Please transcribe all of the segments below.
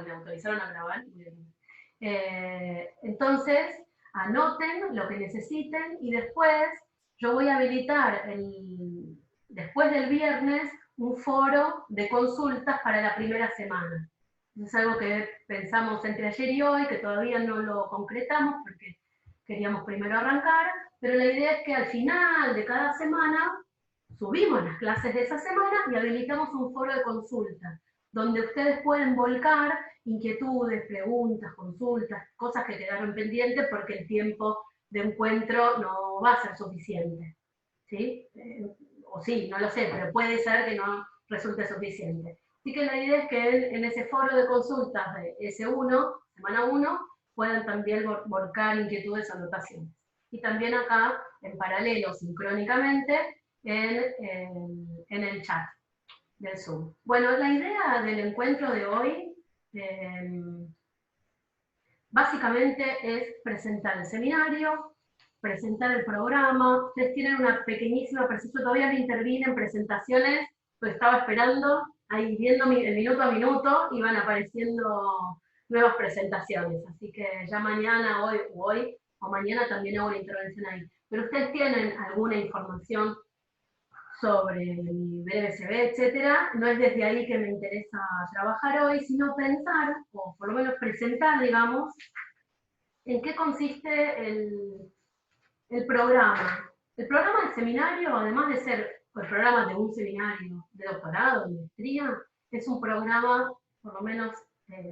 me autorizaron a grabar. Entonces, anoten lo que necesiten y después yo voy a habilitar, después del viernes, un foro de consultas para la primera semana. Es algo que pensamos entre ayer y hoy, que todavía no lo concretamos porque queríamos primero arrancar, pero la idea es que al final de cada semana subimos las clases de esa semana y habilitamos un foro de consultas, donde ustedes pueden volcar inquietudes, preguntas, consultas, cosas que quedaron pendientes porque el tiempo de encuentro no va a ser suficiente. ¿Sí? O sí, no lo sé, pero puede ser que no resulte suficiente. Así que la idea es que en ese foro de consultas de S1, semana 1, puedan también volcar inquietudes, anotaciones. Y también acá, en paralelo, sincrónicamente, en el chat del Zoom. Bueno, la idea del encuentro de hoy básicamente es presentar el seminario, presentar el programa. Ustedes tienen una pequeñísima presentación, todavía no intervine en presentaciones, lo estaba esperando, ahí viendo el minuto a minuto, iban apareciendo nuevas presentaciones, así que ya mañana, hoy o mañana también hago una intervención ahí. Pero ustedes tienen alguna información sobre el BSB, etcétera, no es desde ahí que me interesa trabajar hoy, sino pensar, o por lo menos presentar, digamos, en qué consiste el programa. El programa del seminario, además de ser el programa de un seminario de doctorado, de maestría, es un programa, por lo menos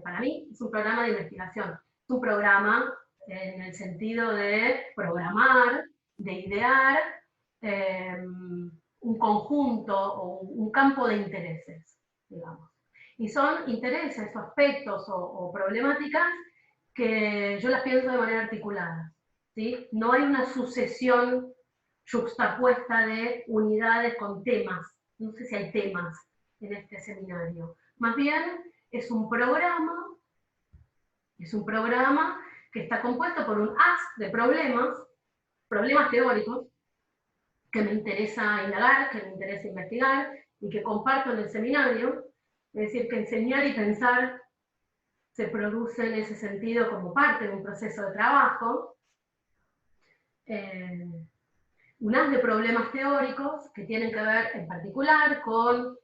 para mí, es un programa de investigación. Es un programa en el sentido de programar, de idear un conjunto o un campo de intereses, digamos. Y son intereses o aspectos o problemáticas que yo las pienso de manera articulada. ¿Sí? No hay una sucesión juxtapuesta de unidades con temas. No sé si hay temas en este seminario. Más bien es un programa que está compuesto por un haz de problemas teóricos, que me interesa indagar, que me interesa investigar y que comparto en el seminario. Es decir, que enseñar y pensar se produce en ese sentido como parte de un proceso de trabajo. Un haz de problemas teóricos que tienen que ver en particular con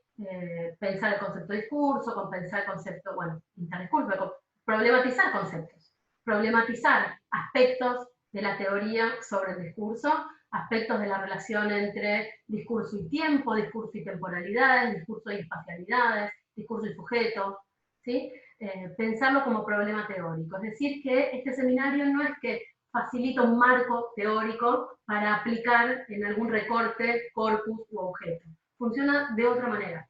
pensar el concepto de discurso, con pensar el concepto, bueno, interdiscurso, con problematizar conceptos, problematizar aspectos de la teoría sobre el discurso, aspectos de la relación entre discurso y tiempo, discurso y temporalidades, discurso y espacialidades, discurso y sujeto, ¿sí? Pensarlo como problema teórico. Es decir, que este seminario no es que facilita un marco teórico para aplicar en algún recorte, corpus u objeto. Funciona de otra manera.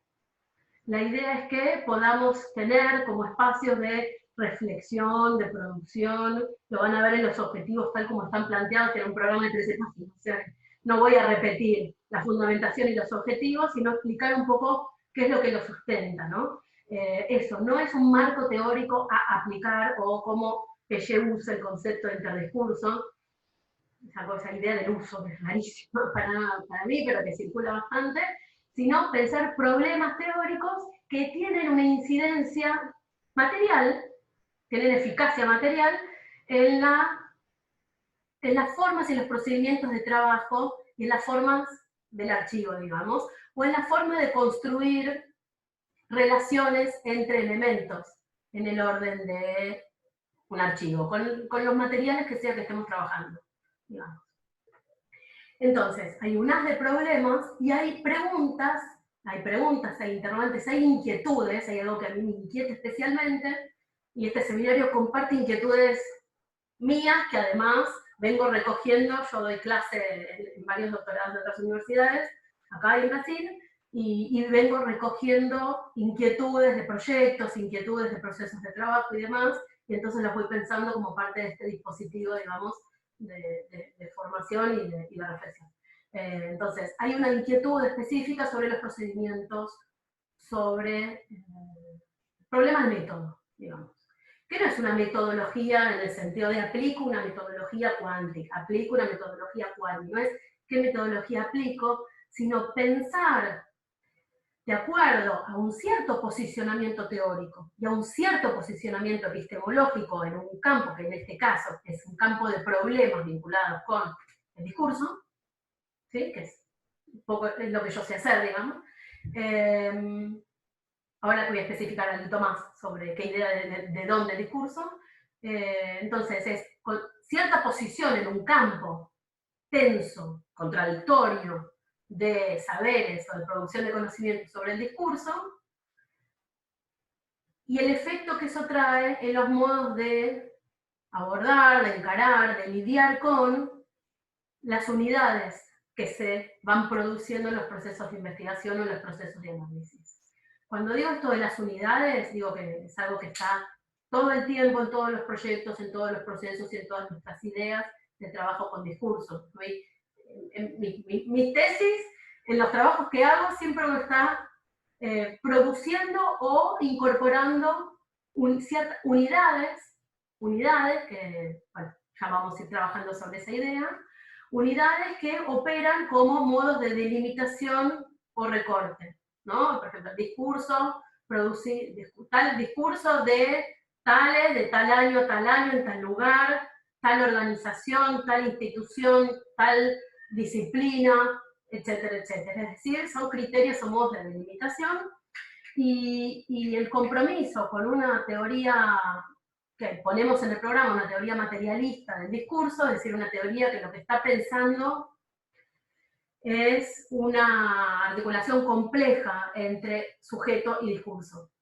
La idea es que podamos tener como espacios de reflexión, de producción, lo van a ver en los objetivos tal como están planteados en un programa de 13 páginas. O sea, no voy a repetir la fundamentación y los objetivos, sino explicar un poco qué es lo que lo sustenta, ¿no? Eso, no es un marco teórico a aplicar o cómo Piaget usa el concepto de interdiscurso, esa idea del uso que es rarísima para mí, pero que circula bastante, sino pensar problemas teóricos que tienen una incidencia material, tienen eficacia material en las formas y los procedimientos de trabajo y en las formas del archivo, digamos, o en la forma de construir relaciones entre elementos en el orden de un archivo, con los materiales que sea que estemos trabajando, digamos. Entonces, hay un haz de problemas y hay preguntas, hay interrogantes, hay inquietudes, hay algo que a mí me inquieta especialmente, y este seminario comparte inquietudes mías que además vengo recogiendo. Yo doy clase en varios doctorados de otras universidades, acá en Brasil, y vengo recogiendo inquietudes de proyectos, inquietudes de procesos de trabajo y demás, y entonces las voy pensando como parte de este dispositivo, digamos, de formación y de reflexión. Entonces, hay una inquietud específica sobre los procedimientos, sobre problemas de método, digamos. Que no es una metodología en el sentido de aplico una metodología cuántica, aplico una metodología cuántica, no es qué metodología aplico, sino pensar de acuerdo a un cierto posicionamiento teórico y a un cierto posicionamiento epistemológico en un campo, que en este caso es un campo de problemas vinculados con el discurso, ¿sí? Que es un poco es lo que yo sé hacer, digamos. Ahora voy a especificar algo más sobre qué idea de dónde el discurso. Entonces, es con cierta posición en un campo tenso, contradictorio, de saberes o de producción de conocimiento sobre el discurso, y el efecto que eso trae en los modos de abordar, de encarar, de lidiar con las unidades que se van produciendo en los procesos de investigación o en los procesos de análisis. Cuando digo esto de las unidades, digo que es algo que está todo el tiempo en todos los proyectos, en todos los procesos y en todas nuestras ideas de trabajo con discursos. En mis tesis, en los trabajos que hago, siempre uno está produciendo o incorporando ciertas unidades que, bueno, ya vamos a ir trabajando sobre esa idea, unidades que operan como modos de delimitación o recorte, ¿no? Por ejemplo, el discurso, producir tal discurso de tales, de tal año, en tal lugar, tal organización, tal institución, tal disciplina, etcétera, etcétera. Es decir, son criterios o modos de delimitación, y el compromiso con una teoría que ponemos en el programa, una teoría materialista del discurso, es decir, una teoría que lo que está pensando es una articulación compleja entre sujeto y discurso.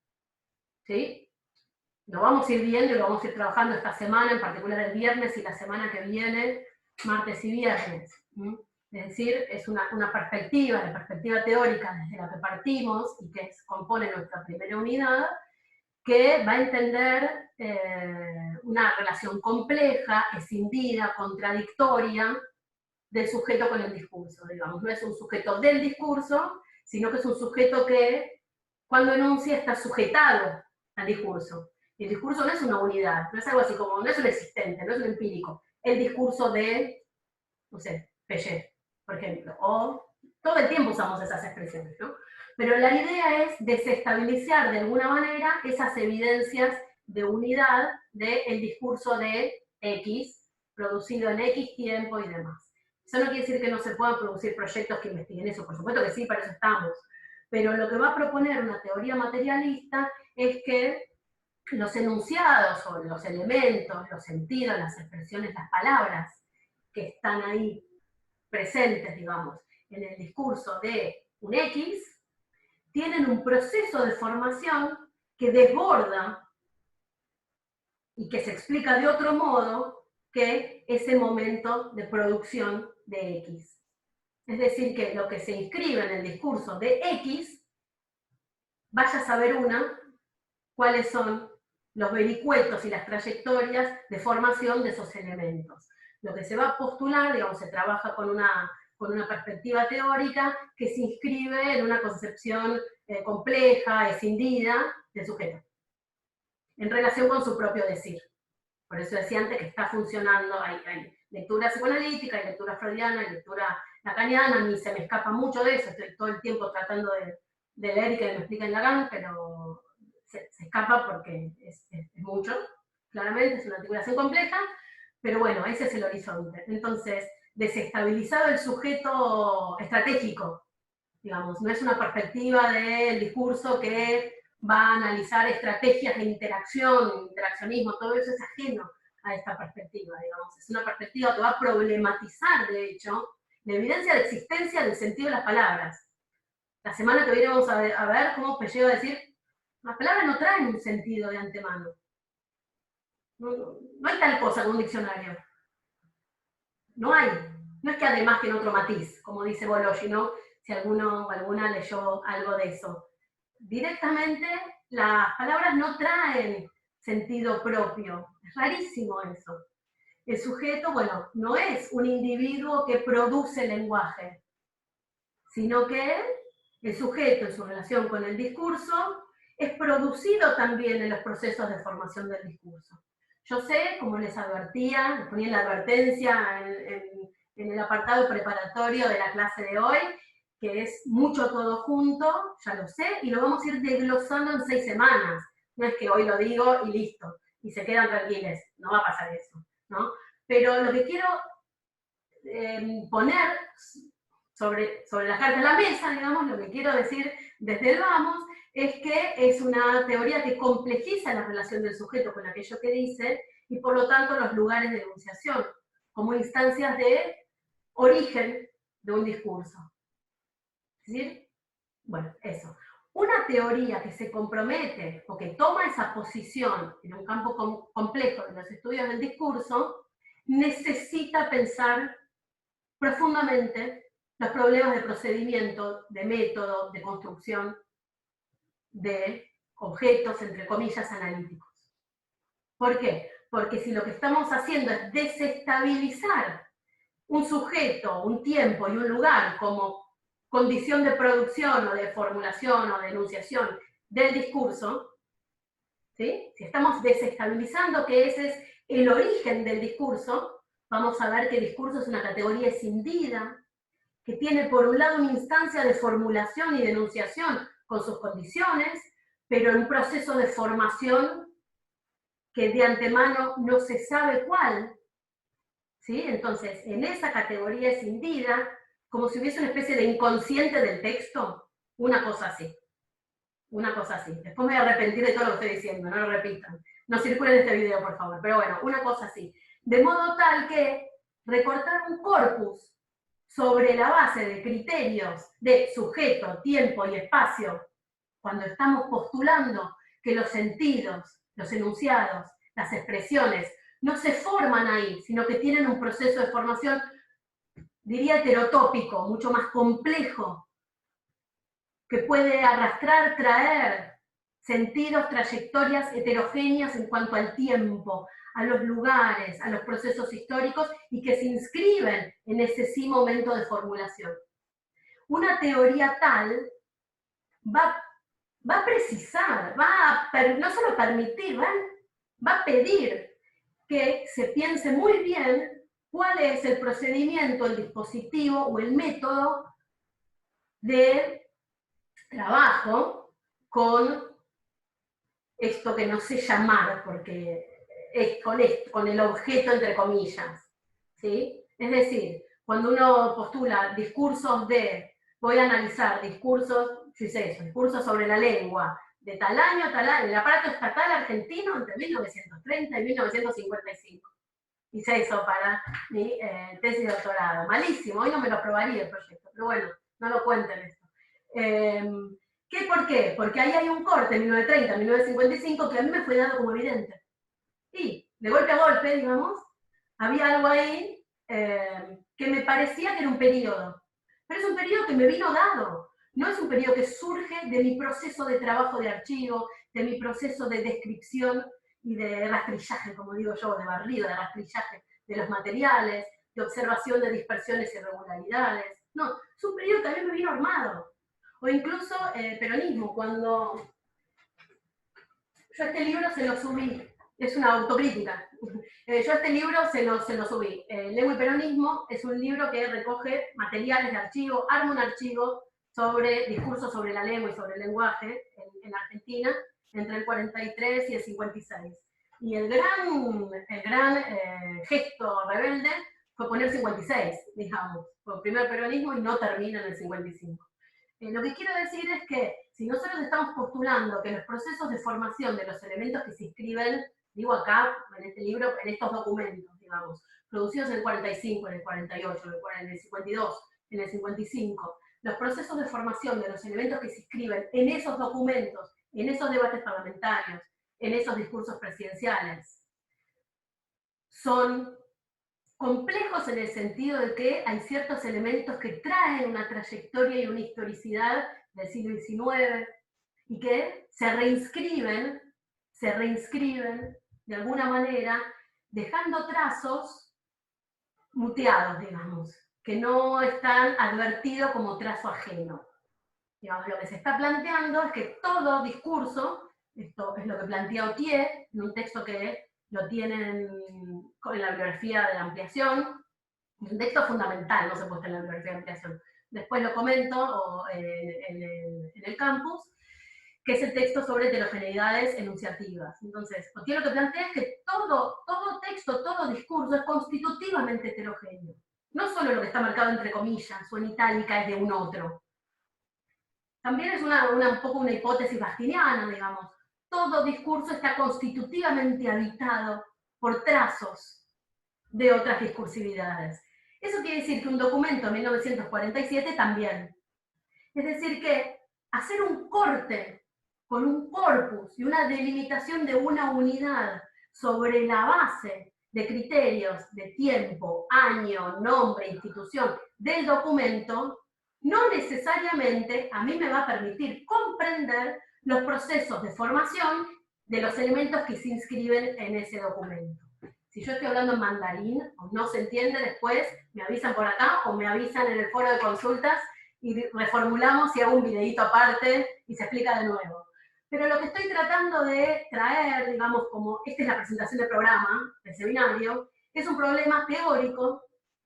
¿Sí? Lo vamos a ir viendo y lo vamos a ir trabajando esta semana, en particular el viernes y la semana que viene, martes y viernes. Es decir, es una perspectiva, la perspectiva teórica desde la que partimos y que compone nuestra primera unidad, que va a entender una relación compleja, escindida, contradictoria del sujeto con el discurso, digamos. No es un sujeto del discurso, sino que es un sujeto que, cuando enuncia, está sujetado al discurso. Y el discurso no es una unidad, no es algo así como, no es un existente, no es un empírico. El discurso de, no sé, Piaget, por ejemplo, o todo el tiempo usamos esas expresiones, ¿no? Pero la idea es desestabilizar de alguna manera esas evidencias de unidad del discurso de X, producido en X tiempo y demás. Eso no quiere decir que no se puedan producir proyectos que investiguen eso, por supuesto que sí, para eso estamos. Pero lo que va a proponer una teoría materialista es que los enunciados o los elementos, los sentidos, las expresiones, las palabras que están ahí presentes, digamos, en el discurso de un X, tienen un proceso de formación que desborda y que se explica de otro modo que ese momento de producción de X. Es decir, que lo que se inscribe en el discurso de X, vaya a saber cuáles son los vericuetos y las trayectorias de formación de esos elementos. Lo que se va a postular, digamos, se trabaja con una perspectiva teórica que se inscribe en una concepción compleja, escindida del sujeto, en relación con su propio decir. Por eso decía antes que está funcionando, hay lectura psicoanalítica, hay lectura freudiana, hay lectura lacaniana, a mí se me escapa mucho de eso, estoy todo el tiempo tratando de leer y que me expliquen Lacan, pero se escapa porque es mucho, claramente, es una articulación compleja, pero bueno, ese es el horizonte. Entonces, desestabilizado el sujeto estratégico, digamos, no es una perspectiva del discurso que va a analizar estrategias de interacción, interaccionismo, todo eso es ajeno a esta perspectiva, digamos. Es una perspectiva que va a problematizar, de hecho, la evidencia de existencia del sentido de las palabras. La semana que viene vamos a ver cómo Piaget va a decir, las palabras no traen un sentido de antemano. No hay tal cosa como un diccionario. No hay. No es que además tiene otro matiz, como dice Bologi, ¿no? Si alguno o alguna leyó algo de eso. Directamente, las palabras no traen sentido propio. Es rarísimo eso. El sujeto, bueno, no es un individuo que produce lenguaje, sino que el sujeto en su relación con el discurso es producido también en los procesos de formación del discurso. Yo sé, como les advertía, les ponía la advertencia en el apartado preparatorio de la clase de hoy, que es mucho todo junto, ya lo sé, y lo vamos a ir desglosando en 6 semanas. No es que hoy lo digo y listo, y se quedan tranquilos, no va a pasar eso, ¿no? Pero lo que quiero poner sobre la carta de la mesa, digamos, lo que quiero decir desde el vamos, es que es una teoría que complejiza la relación del sujeto con aquello que dice, y por lo tanto los lugares de enunciación, como instancias de origen de un discurso. ¿Es decir? Bueno, eso. Una teoría que se compromete o que toma esa posición en un campo complejo de los estudios del discurso, necesita pensar profundamente los problemas de procedimiento, de método, de construcción, de objetos, entre comillas, analíticos. ¿Por qué? Porque si lo que estamos haciendo es desestabilizar un sujeto, un tiempo y un lugar como condición de producción o de formulación o de enunciación del discurso, ¿sí? Si estamos desestabilizando que ese es el origen del discurso, vamos a ver que el discurso es una categoría escindida, que tiene por un lado una instancia de formulación y de enunciación con sus condiciones, pero en un proceso de formación que de antemano no se sabe cuál, ¿sí? Entonces, en esa categoría escindida, como si hubiese una especie de inconsciente del texto, una cosa así. Una cosa así. Después me voy a arrepentir de todo lo que estoy diciendo, no lo repitan. No circulen este video, por favor. Pero bueno, una cosa así. De modo tal que recortar un corpus sobre la base de criterios de sujeto, tiempo y espacio, cuando estamos postulando que los sentidos, los enunciados, las expresiones, no se forman ahí, sino que tienen un proceso de formación, diría heterotópico, mucho más complejo, que puede arrastrar, traer sentidos, trayectorias heterogéneas en cuanto al tiempo, a los lugares, a los procesos históricos, y que se inscriben en ese sí momento de formulación. Una teoría tal va a precisar, no solo permitir, va a pedir que se piense muy bien cuál es el procedimiento, el dispositivo o el método de trabajo con esto que no sé llamar, porque es con el objeto entre comillas, ¿sí? Es decir, cuando uno postula discursos voy a analizar discursos, yo hice eso, discursos sobre la lengua, de tal año, el aparato estatal argentino entre 1930 y 1955. Hice eso para mi tesis de doctorado. Malísimo, hoy no me lo aprobaría el proyecto, pero bueno, no lo cuenten esto. ¿Por qué? Porque ahí hay un corte, 1930, 1955, que a mí me fue dado como evidente. Y de golpe a golpe, digamos, había algo ahí que me parecía que era un periodo. Pero es un periodo que me vino dado. No es un periodo que surge de mi proceso de trabajo de archivo, de mi proceso de descripción y de rastrillaje, como digo yo, de barrido, de rastrillaje de los materiales, de observación de dispersiones y irregularidades. No, es un periodo que a mí me vino armado. O incluso peronismo, cuando yo este libro se lo subí, es una autocrítica, yo este libro se lo subí. Lengua y peronismo es un libro que recoge materiales de archivo, arma un archivo sobre discursos sobre la lengua y sobre el lenguaje en Argentina entre el 43 y el 56. Y el gran gesto rebelde fue poner 56, digamos, por primer peronismo y no termina en el 55. Lo que quiero decir es que si nosotros estamos postulando que los procesos de formación de los elementos que se inscriben, digo acá, en este libro, en estos documentos, digamos, producidos en el 45, en el 48, en el 52, en el 55, los procesos de formación de los elementos que se inscriben en esos documentos, en esos debates parlamentarios, en esos discursos presidenciales, son complejos en el sentido de que hay ciertos elementos que traen una trayectoria y una historicidad del siglo XIX y que se reinscriben de alguna manera, dejando trazos muteados, digamos, que no están advertidos como trazo ajeno. Digamos, lo que se está planteando es que todo discurso, esto es lo que plantea Autier, en un texto que lo tienen en la bibliografía de la ampliación, es un texto fundamental, no se puede en la bibliografía de ampliación, después lo comento en el campus, que es el texto sobre heterogeneidades enunciativas. Entonces, aquí lo que plantea es que todo texto, todo discurso es constitutivamente heterogéneo. No solo lo que está marcado entre comillas o en itálica es de un otro. También es un poco una hipótesis bastiniana, digamos. Todo discurso está constitutivamente habitado por trazos de otras discursividades. Eso quiere decir que un documento de 1947 también. Es decir, que hacer un corte con un corpus y una delimitación de una unidad sobre la base de criterios de tiempo, año, nombre, institución del documento, no necesariamente a mí me va a permitir comprender los procesos de formación de los elementos que se inscriben en ese documento. Si yo estoy hablando en mandarín o no se entiende, después me avisan por acá o me avisan en el foro de consultas y reformulamos y hago un videíto aparte y se explica de nuevo. Pero lo que estoy tratando de traer, digamos, como esta es la presentación del programa, del seminario, es un problema teórico,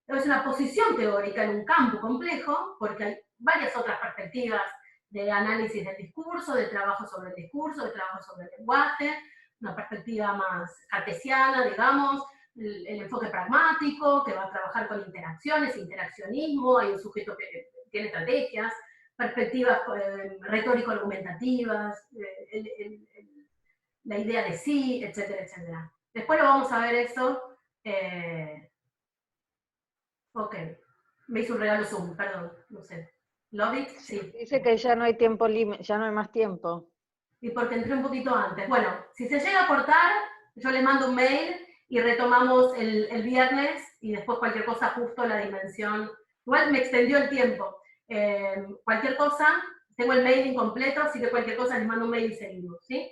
es una posición teórica en un campo complejo, porque hay varias otras perspectivas de análisis del discurso, de trabajo sobre el discurso, de trabajo sobre el lenguaje, una perspectiva más cartesiana, digamos, el enfoque pragmático, que va a trabajar con interacciones, interaccionismo, hay un sujeto que tiene estrategias, perspectivas retórico-argumentativas, la idea de sí, etcétera, etcétera. Después lo vamos a ver eso. Ok, me hizo un regalo Zoom, perdón, no sé. ¿Love it? Sí. Dice que ya no hay tiempo límite, ya no hay más tiempo. Y porque entré un poquito antes. Bueno, si se llega a cortar, yo le mando un mail y retomamos el viernes y después cualquier cosa ajusto la dimensión. Igual me extendió el tiempo. Cualquier cosa, tengo el mail incompleto, así que cualquier cosa les mando un mail y seguimos, ¿sí?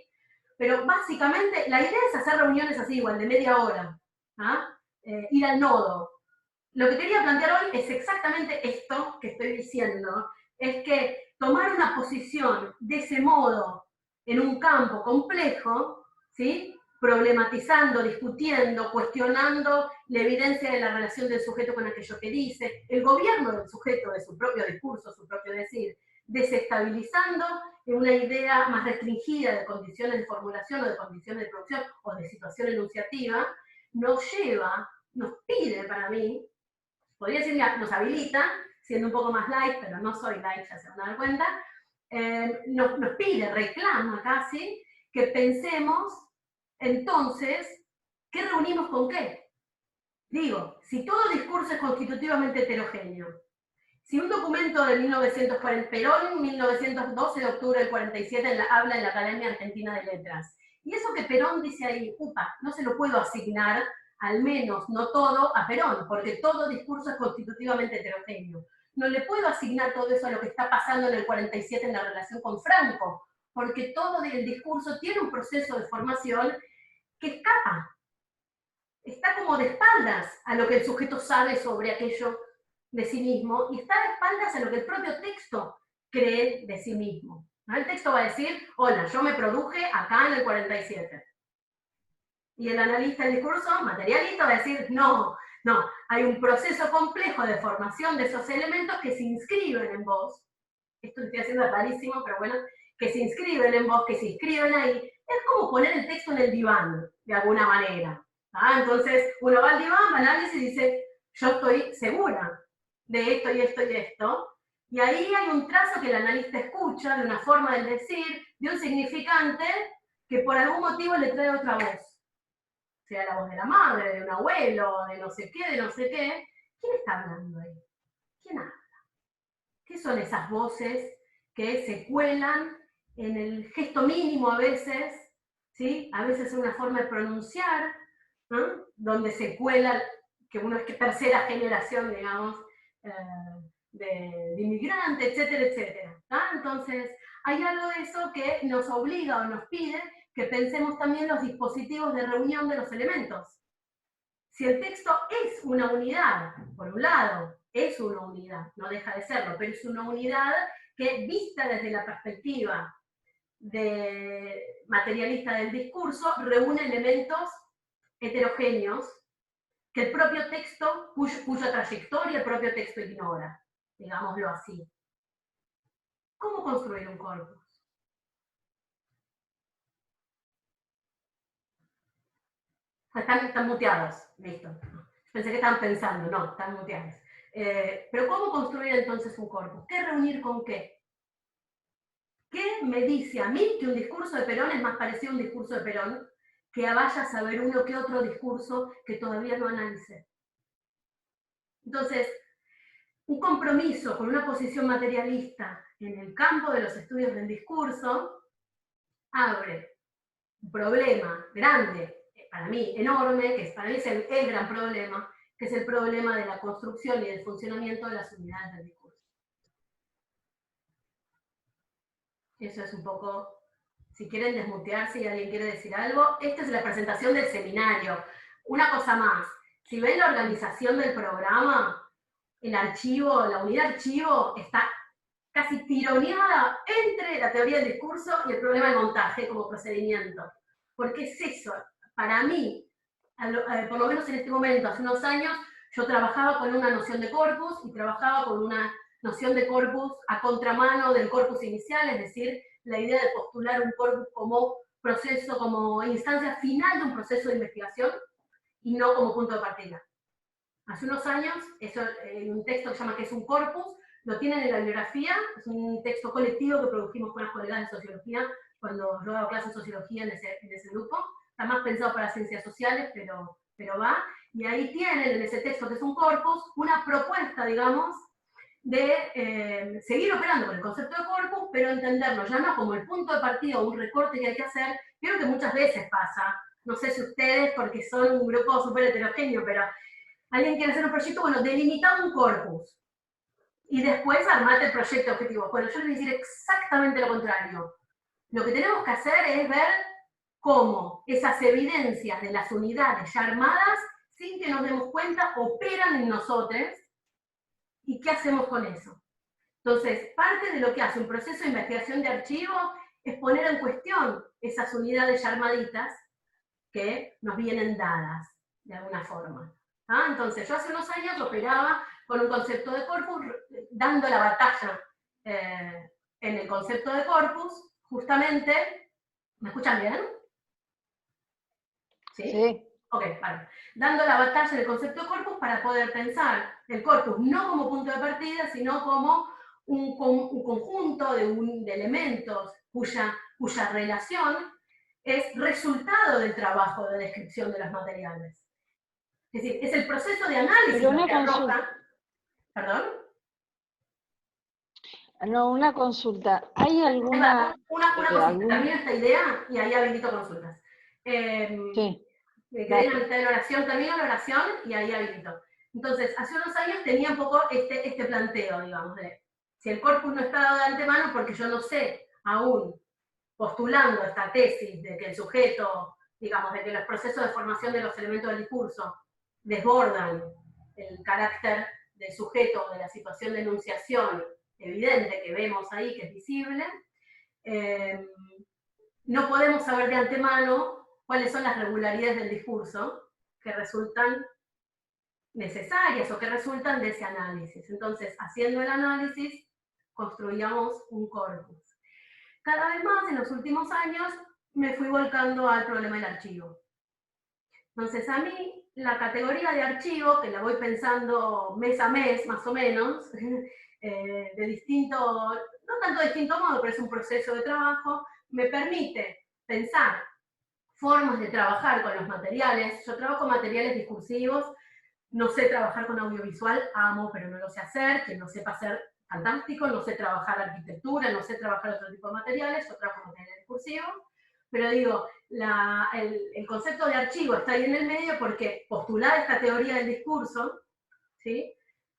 Pero básicamente la idea es hacer reuniones así, igual, de media hora. ¿Ah? Ir al nodo. Lo que quería plantear hoy es exactamente esto que estoy diciendo, es que tomar una posición de ese modo en un campo complejo, ¿sí? Problematizando, discutiendo, cuestionando la evidencia de la relación del sujeto con aquello que dice, el gobierno del sujeto de su propio discurso, su propio decir, desestabilizando en una idea más restringida de condiciones de formulación o de condiciones de producción o de situación enunciativa, nos lleva, nos pide para mí, podría decir nos habilita, siendo un poco más light, pero no soy light, ya se van a dar cuenta, nos pide, reclama casi, que pensemos entonces, ¿qué reunimos con qué? Digo, si todo discurso es constitutivamente heterogéneo, si un documento de 1940, Perón, 1912 de octubre del 47, habla en la Academia Argentina de Letras, y eso que Perón dice ahí, upa, no se lo puedo asignar, al menos no todo, a Perón, porque todo discurso es constitutivamente heterogéneo. No le puedo asignar todo eso a lo que está pasando en el 47 en la relación con Franco, porque todo el discurso tiene un proceso de formación que escapa, está como de espaldas a lo que el sujeto sabe sobre aquello de sí mismo y está de espaldas a lo que el propio texto cree de sí mismo. ¿No? El texto va a decir, hola, yo me produje acá en el 47. Y el analista del discurso, materialista, va a decir, no, hay un proceso complejo de formación de esos elementos que se inscriben en vos. Esto lo estoy haciendo rarísimo, pero bueno, que se inscriben en vos, que se inscriben ahí. Es como poner el texto en el diván, de alguna manera. ¿Ah? Entonces, uno va al diván, va al análisis y dice, yo estoy segura de esto y esto y esto. Y ahí hay un trazo que el analista escucha, de una forma de decir, de un significante que por algún motivo le trae otra voz. Sea la voz de la madre, de un abuelo, de no sé qué, de no sé qué. ¿Quién está hablando ahí? ¿Quién habla? ¿Qué son esas voces que se cuelan en el gesto mínimo a veces? ¿Sí? A veces es una forma de pronunciar, ¿no? Donde se cuela, que uno es tercera generación, digamos, de inmigrante, etcétera, etcétera. ¿no? Entonces, hay algo de eso que nos obliga o nos pide que pensemos también los dispositivos de reunión de los elementos. Si el texto es una unidad, por un lado, es una unidad, no deja de serlo, pero es una unidad que, vista desde la perspectiva materialista del discurso, reúne elementos heterogéneos que el propio texto, cuya trayectoria el propio texto ignora. digámoslo así. ¿Cómo construir un corpus? Están muteados, listo. Pensé que estaban pensando, no, están muteados. Pero ¿cómo construir entonces un corpus? ¿Qué reunir con qué? ¿Qué me dice a mí que un discurso de Perón es más parecido a un discurso de Perón que vaya a saber uno que otro discurso que todavía no analicé? Entonces, un compromiso con una posición materialista en el campo de los estudios del discurso abre un problema grande, para mí enorme, que para mí es el gran problema, que es el problema de la construcción y del funcionamiento de las unidades del discurso. Eso es un poco, si quieren desmutear, si alguien quiere decir algo. Esta es la presentación del seminario. Una cosa más, si ven la organización del programa, el archivo, la unidad archivo está casi tironeada entre la teoría del discurso y el problema del montaje como procedimiento. Porque es eso, para mí, por lo menos en este momento, hace unos años, yo trabajaba con una noción de corpus y trabajaba con una noción de corpus a contramano del corpus inicial, es decir, la idea de postular un corpus como proceso, como instancia final de un proceso de investigación y no como punto de partida. Hace unos años, eso, un texto que se llama ¿Qué es un corpus? Lo tienen en la bibliografía, es un texto colectivo que produjimos con las colegas de sociología, cuando yo hago clases de sociología en ese grupo. Está más pensado para ciencias sociales, pero va. Y ahí tienen en ese texto, que es un corpus, una propuesta, digamos, de seguir operando con el concepto de corpus, pero entenderlo ya no como el punto de partida o un recorte que hay que hacer. Creo que muchas veces pasa, no sé si ustedes, porque son un grupo súper heterogéneo, pero alguien quiere hacer un proyecto, bueno, delimitar un corpus y después armate el proyecto objetivo. Bueno, yo les voy a decir exactamente lo contrario. Lo que tenemos que hacer es ver cómo esas evidencias de las unidades ya armadas, sin que nos demos cuenta, operan en nosotros y qué hacemos con eso. Entonces, parte de lo que hace un proceso de investigación de archivo es poner en cuestión esas unidades ya armaditas que nos vienen dadas, de alguna forma. ¿Ah? Entonces, yo hace unos años operaba con un concepto de corpus, dando la batalla en el concepto de corpus, justamente. ¿Me escuchan bien? ¿Sí? Sí. Ok, vale. Dando la batalla en el concepto de corpus para poder pensar el corpus no como punto de partida, sino como un conjunto de elementos cuya relación es resultado del trabajo de descripción de los materiales. Es decir, es el proceso de análisis Pero lo una que consulta. arroja. ¿Perdón? No, una consulta. ¿Hay alguna... Una cosita, termino algún... esta idea y ahí habilito consultas. Sí. Me quedé en la mitad de la oración, termino la oración y ahí habilito. Entonces, hace unos años tenía un poco este planteo, digamos, de si el corpus no está dado de antemano, porque yo no sé aún, postulando esta tesis de que el sujeto, digamos, de que los procesos de formación de los elementos del discurso desbordan el carácter del sujeto, de la situación de enunciación evidente que vemos ahí, que es visible, no podemos saber de antemano cuáles son las regularidades del discurso que resultan necesarias o que resultan de ese análisis. Entonces, haciendo el análisis, construíamos un corpus. Cada vez más, en los últimos años, me fui volcando al problema del archivo. Entonces, a mí, la categoría de archivo, que la voy pensando mes a mes, más o menos, de distinto, no tanto de distinto modo, pero es un proceso de trabajo, me permite pensar formas de trabajar con los materiales. Yo trabajo con materiales discursivos, no sé trabajar con audiovisual, amo, pero no lo sé hacer. Quien no sepa hacer, fantástico. No sé trabajar arquitectura, no sé trabajar otro tipo de materiales, yo trabajo con materiales discursivos. Pero digo, el concepto de archivo está ahí en el medio porque postulada esta teoría del discurso, ¿sí?,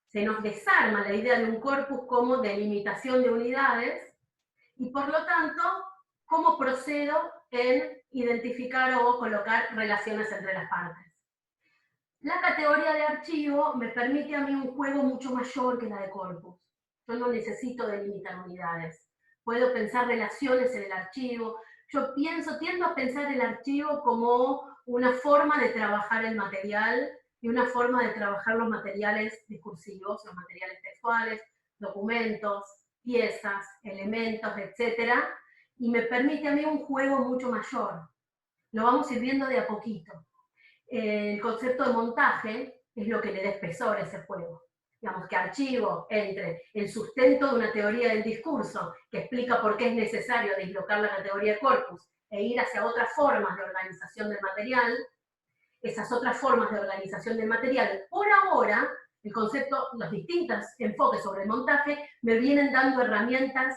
se nos desarma la idea de un corpus como delimitación de unidades y por lo tanto, ¿cómo procedo en identificar o colocar relaciones entre las partes? La categoría de archivo me permite a mí un juego mucho mayor que la de corpus. Yo no necesito delimitar unidades. Puedo pensar relaciones en el archivo. Yo tiendo a pensar el archivo como una forma de trabajar el material y una forma de trabajar los materiales discursivos, los materiales textuales, documentos, piezas, elementos, etcétera, y me permite a mí un juego mucho mayor. Lo vamos a ir viendo de a poquito. El concepto de montaje es lo que le da espesor a ese juego. Digamos que archivo entre el sustento de una teoría del discurso que explica por qué es necesario dislocar la categoría de corpus e ir hacia otras formas de organización del material, esas otras formas de organización del material, por ahora, el concepto, los distintos enfoques sobre el montaje me vienen dando herramientas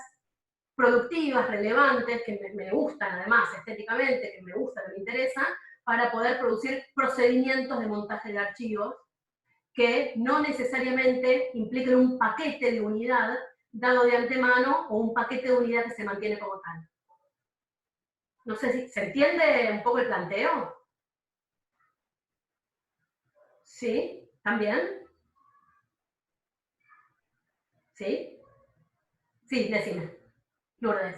productivas, relevantes, que me gustan además estéticamente, que me gustan, que me interesan, para poder producir procedimientos de montaje de archivos que no necesariamente impliquen un paquete de unidad dado de antemano o un paquete de unidad que se mantiene como tal. No sé si se entiende un poco el planteo. ¿Sí? ¿También? ¿Sí? Sí, decime. Lourdes.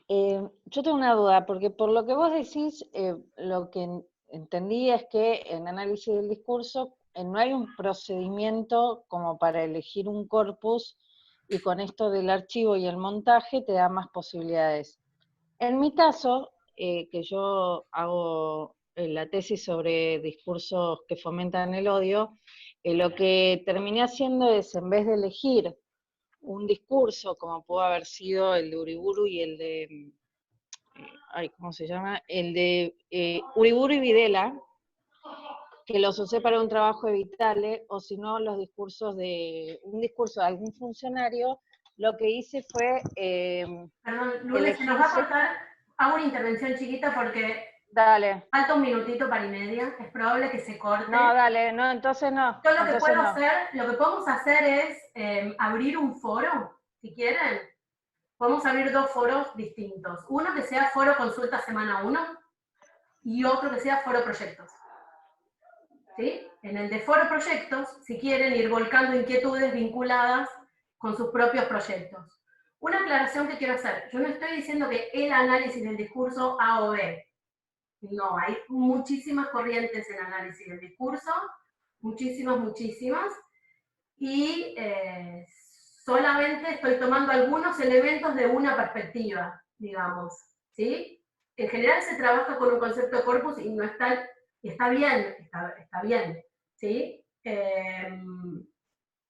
Yo tengo una duda, porque por lo que vos decís, lo que entendí es que en análisis del discurso no hay un procedimiento como para elegir un corpus, y con esto del archivo y el montaje te da más posibilidades. En mi caso, que yo hago la tesis sobre discursos que fomentan el odio, lo que terminé haciendo es, en vez de elegir un discurso, como pudo haber sido el de Uriburu y el de, ¿cómo se llama? El de Uriburu y Videla, que los usé para un trabajo de Vitale, o si no, un discurso de algún funcionario, lo que hice fue Perdón, Lourdes, se nos va a cortar. Hago una intervención chiquita porque dale. Falta un minutito para y media, es probable que se corte. No, dale, no, entonces no. Yo lo que puedo hacer, lo que podemos hacer es abrir un foro, si quieren. Podemos abrir dos foros distintos. Uno que sea foro consulta semana 1 y otro que sea foro proyectos. ¿Sí? En el de foro proyectos, si quieren ir volcando inquietudes vinculadas con sus propios proyectos. Una aclaración que quiero hacer. Yo no estoy diciendo que el análisis del discurso A o B. No, hay muchísimas corrientes en análisis del discurso, muchísimas, y solamente estoy tomando algunos elementos de una perspectiva, digamos, ¿sí? En general se trabaja con un concepto de corpus y no está, está bien, ¿sí?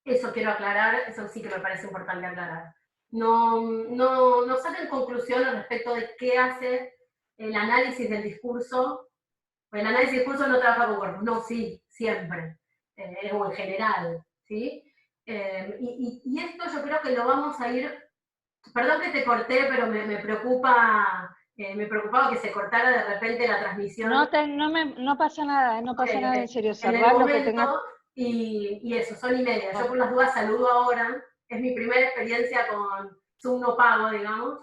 Eso quiero aclarar, eso sí que me parece importante aclarar. No saquen conclusiones respecto de qué hace el análisis del discurso. El análisis del discurso no trabaja con corpus, no, sí, siempre, o en general, ¿sí? Y esto yo creo que lo vamos a ir, perdón que te corté, pero me preocupa, me preocupaba que se cortara de repente la transmisión. No pasa nada, no pasa nada, en serio, cerrá lo que tengas. Y eso, son y media. Yo por las dudas saludo ahora, es mi primera experiencia con Zoom no pago, digamos.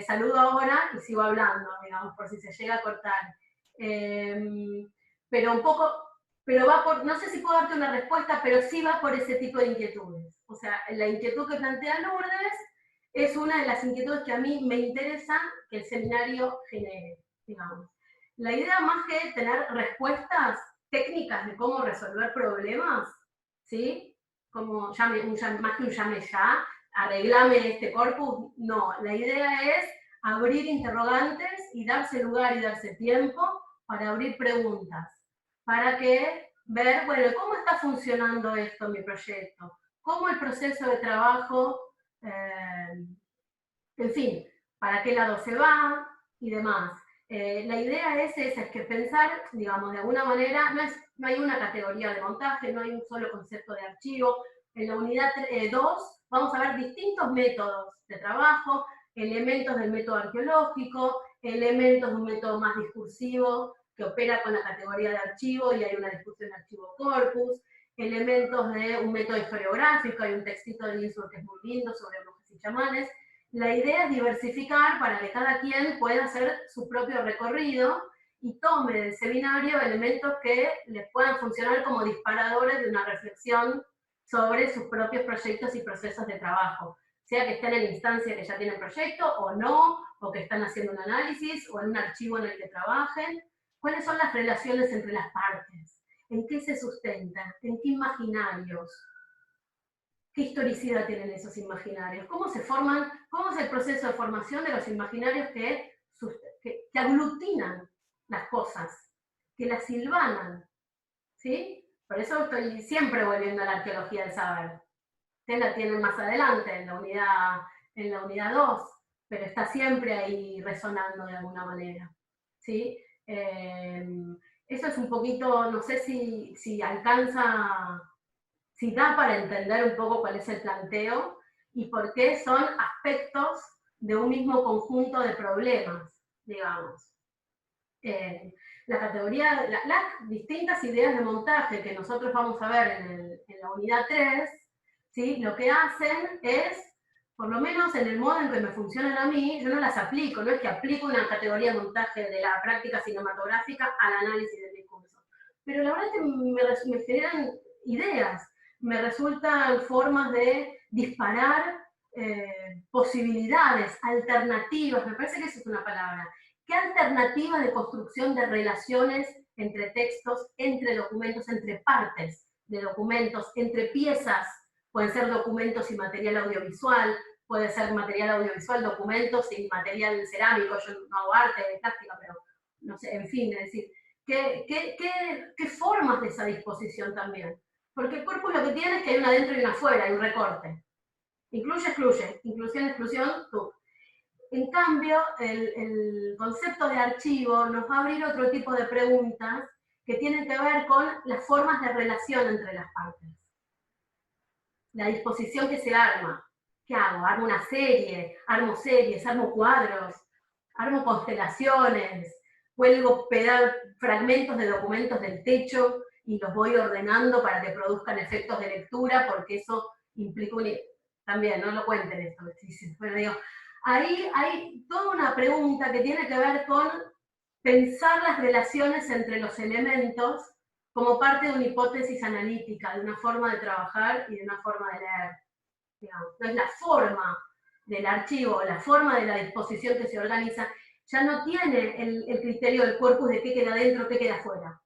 Saludo ahora y sigo hablando, digamos, por si se llega a cortar. Pero un poco, pero va por, no sé si puedo darte una respuesta, pero sí va por ese tipo de inquietudes. O sea, la inquietud que plantea Lourdes es una de las inquietudes que a mí me interesa que el seminario genere, digamos. La idea más que tener respuestas técnicas de cómo resolver problemas, ¿sí? Como más que un llame ya, arreglame este corpus, no, la idea es abrir interrogantes y darse lugar y darse tiempo para abrir preguntas, para que ver, bueno, ¿cómo está funcionando esto en mi proyecto? ¿Cómo el proceso de trabajo, en fin, para qué lado se va y demás? La idea es esa, es que pensar, digamos, de alguna manera, no hay una categoría de montaje, no hay un solo concepto de archivo. En la unidad 2 vamos a ver distintos métodos de trabajo, elementos del método arqueológico, elementos de un método más discursivo que opera con la categoría de archivo y hay una discusión de archivo-corpus, elementos de un método historiográfico, hay un textito de Ginsburg que es muy lindo sobre brujas y chamanes. La idea es diversificar para que cada quien pueda hacer su propio recorrido y tome del seminario elementos que les puedan funcionar como disparadores de una reflexión sobre sus propios proyectos y procesos de trabajo, sea que estén en la instancia que ya tienen proyecto o no, o que están haciendo un análisis o en un archivo en el que trabajen. ¿Cuáles son las relaciones entre las partes? ¿En qué se sustentan? ¿En qué imaginarios? ¿Qué historicidad tienen esos imaginarios? ¿Cómo se forman? ¿Cómo es el proceso de formación de los imaginarios que aglutinan las cosas, que las hilvanan? ¿Sí? Por eso estoy siempre volviendo a la arqueología del saber. Ustedes la tienen más adelante, en la unidad 2, pero está siempre ahí resonando de alguna manera. ¿Sí? Eso es un poquito, no sé si alcanza, si da para entender un poco cuál es el planteo y por qué son aspectos de un mismo conjunto de problemas, digamos. La categoría, las distintas ideas de montaje que nosotros vamos a ver en la unidad 3, ¿sí? Lo que hacen es, por lo menos en el modo en que me funcionan a mí, yo no las aplico, no es que aplico una categoría de montaje de la práctica cinematográfica al análisis del discurso. Pero la verdad es que me generan ideas, me resultan formas de disparar posibilidades, alternativas, me parece que esa es una palabra. ¿Qué alternativa de construcción de relaciones entre textos, entre documentos, entre partes de documentos, entre piezas? Pueden ser documentos y material audiovisual, puede ser material audiovisual, documentos y material cerámico. Yo no hago arte de plástica, pero no sé, en fin, es decir, ¿qué formas de esa disposición también? Porque el cuerpo lo que tiene es que hay una adentro y una afuera, hay un recorte. Incluye, excluye, inclusión, exclusión, tú. En cambio, el concepto de archivo nos va a abrir otro tipo de preguntas que tienen que ver con las formas de relación entre las partes. La disposición que se arma. ¿Qué hago? ¿Armo una serie? ¿Armo series? ¿Armo cuadros? ¿Armo constelaciones? ¿Cuelgo fragmentos de documentos del techo y los voy ordenando para que produzcan efectos de lectura? Porque eso implica un... También, no lo cuenten esto, pero digo, ahí hay toda una pregunta que tiene que ver con pensar las relaciones entre los elementos como parte de una hipótesis analítica, de una forma de trabajar y de una forma de leer. Digamos. Entonces la forma del archivo, la forma de la disposición que se organiza, ya no tiene el criterio del corpus de qué queda dentro, qué queda afuera,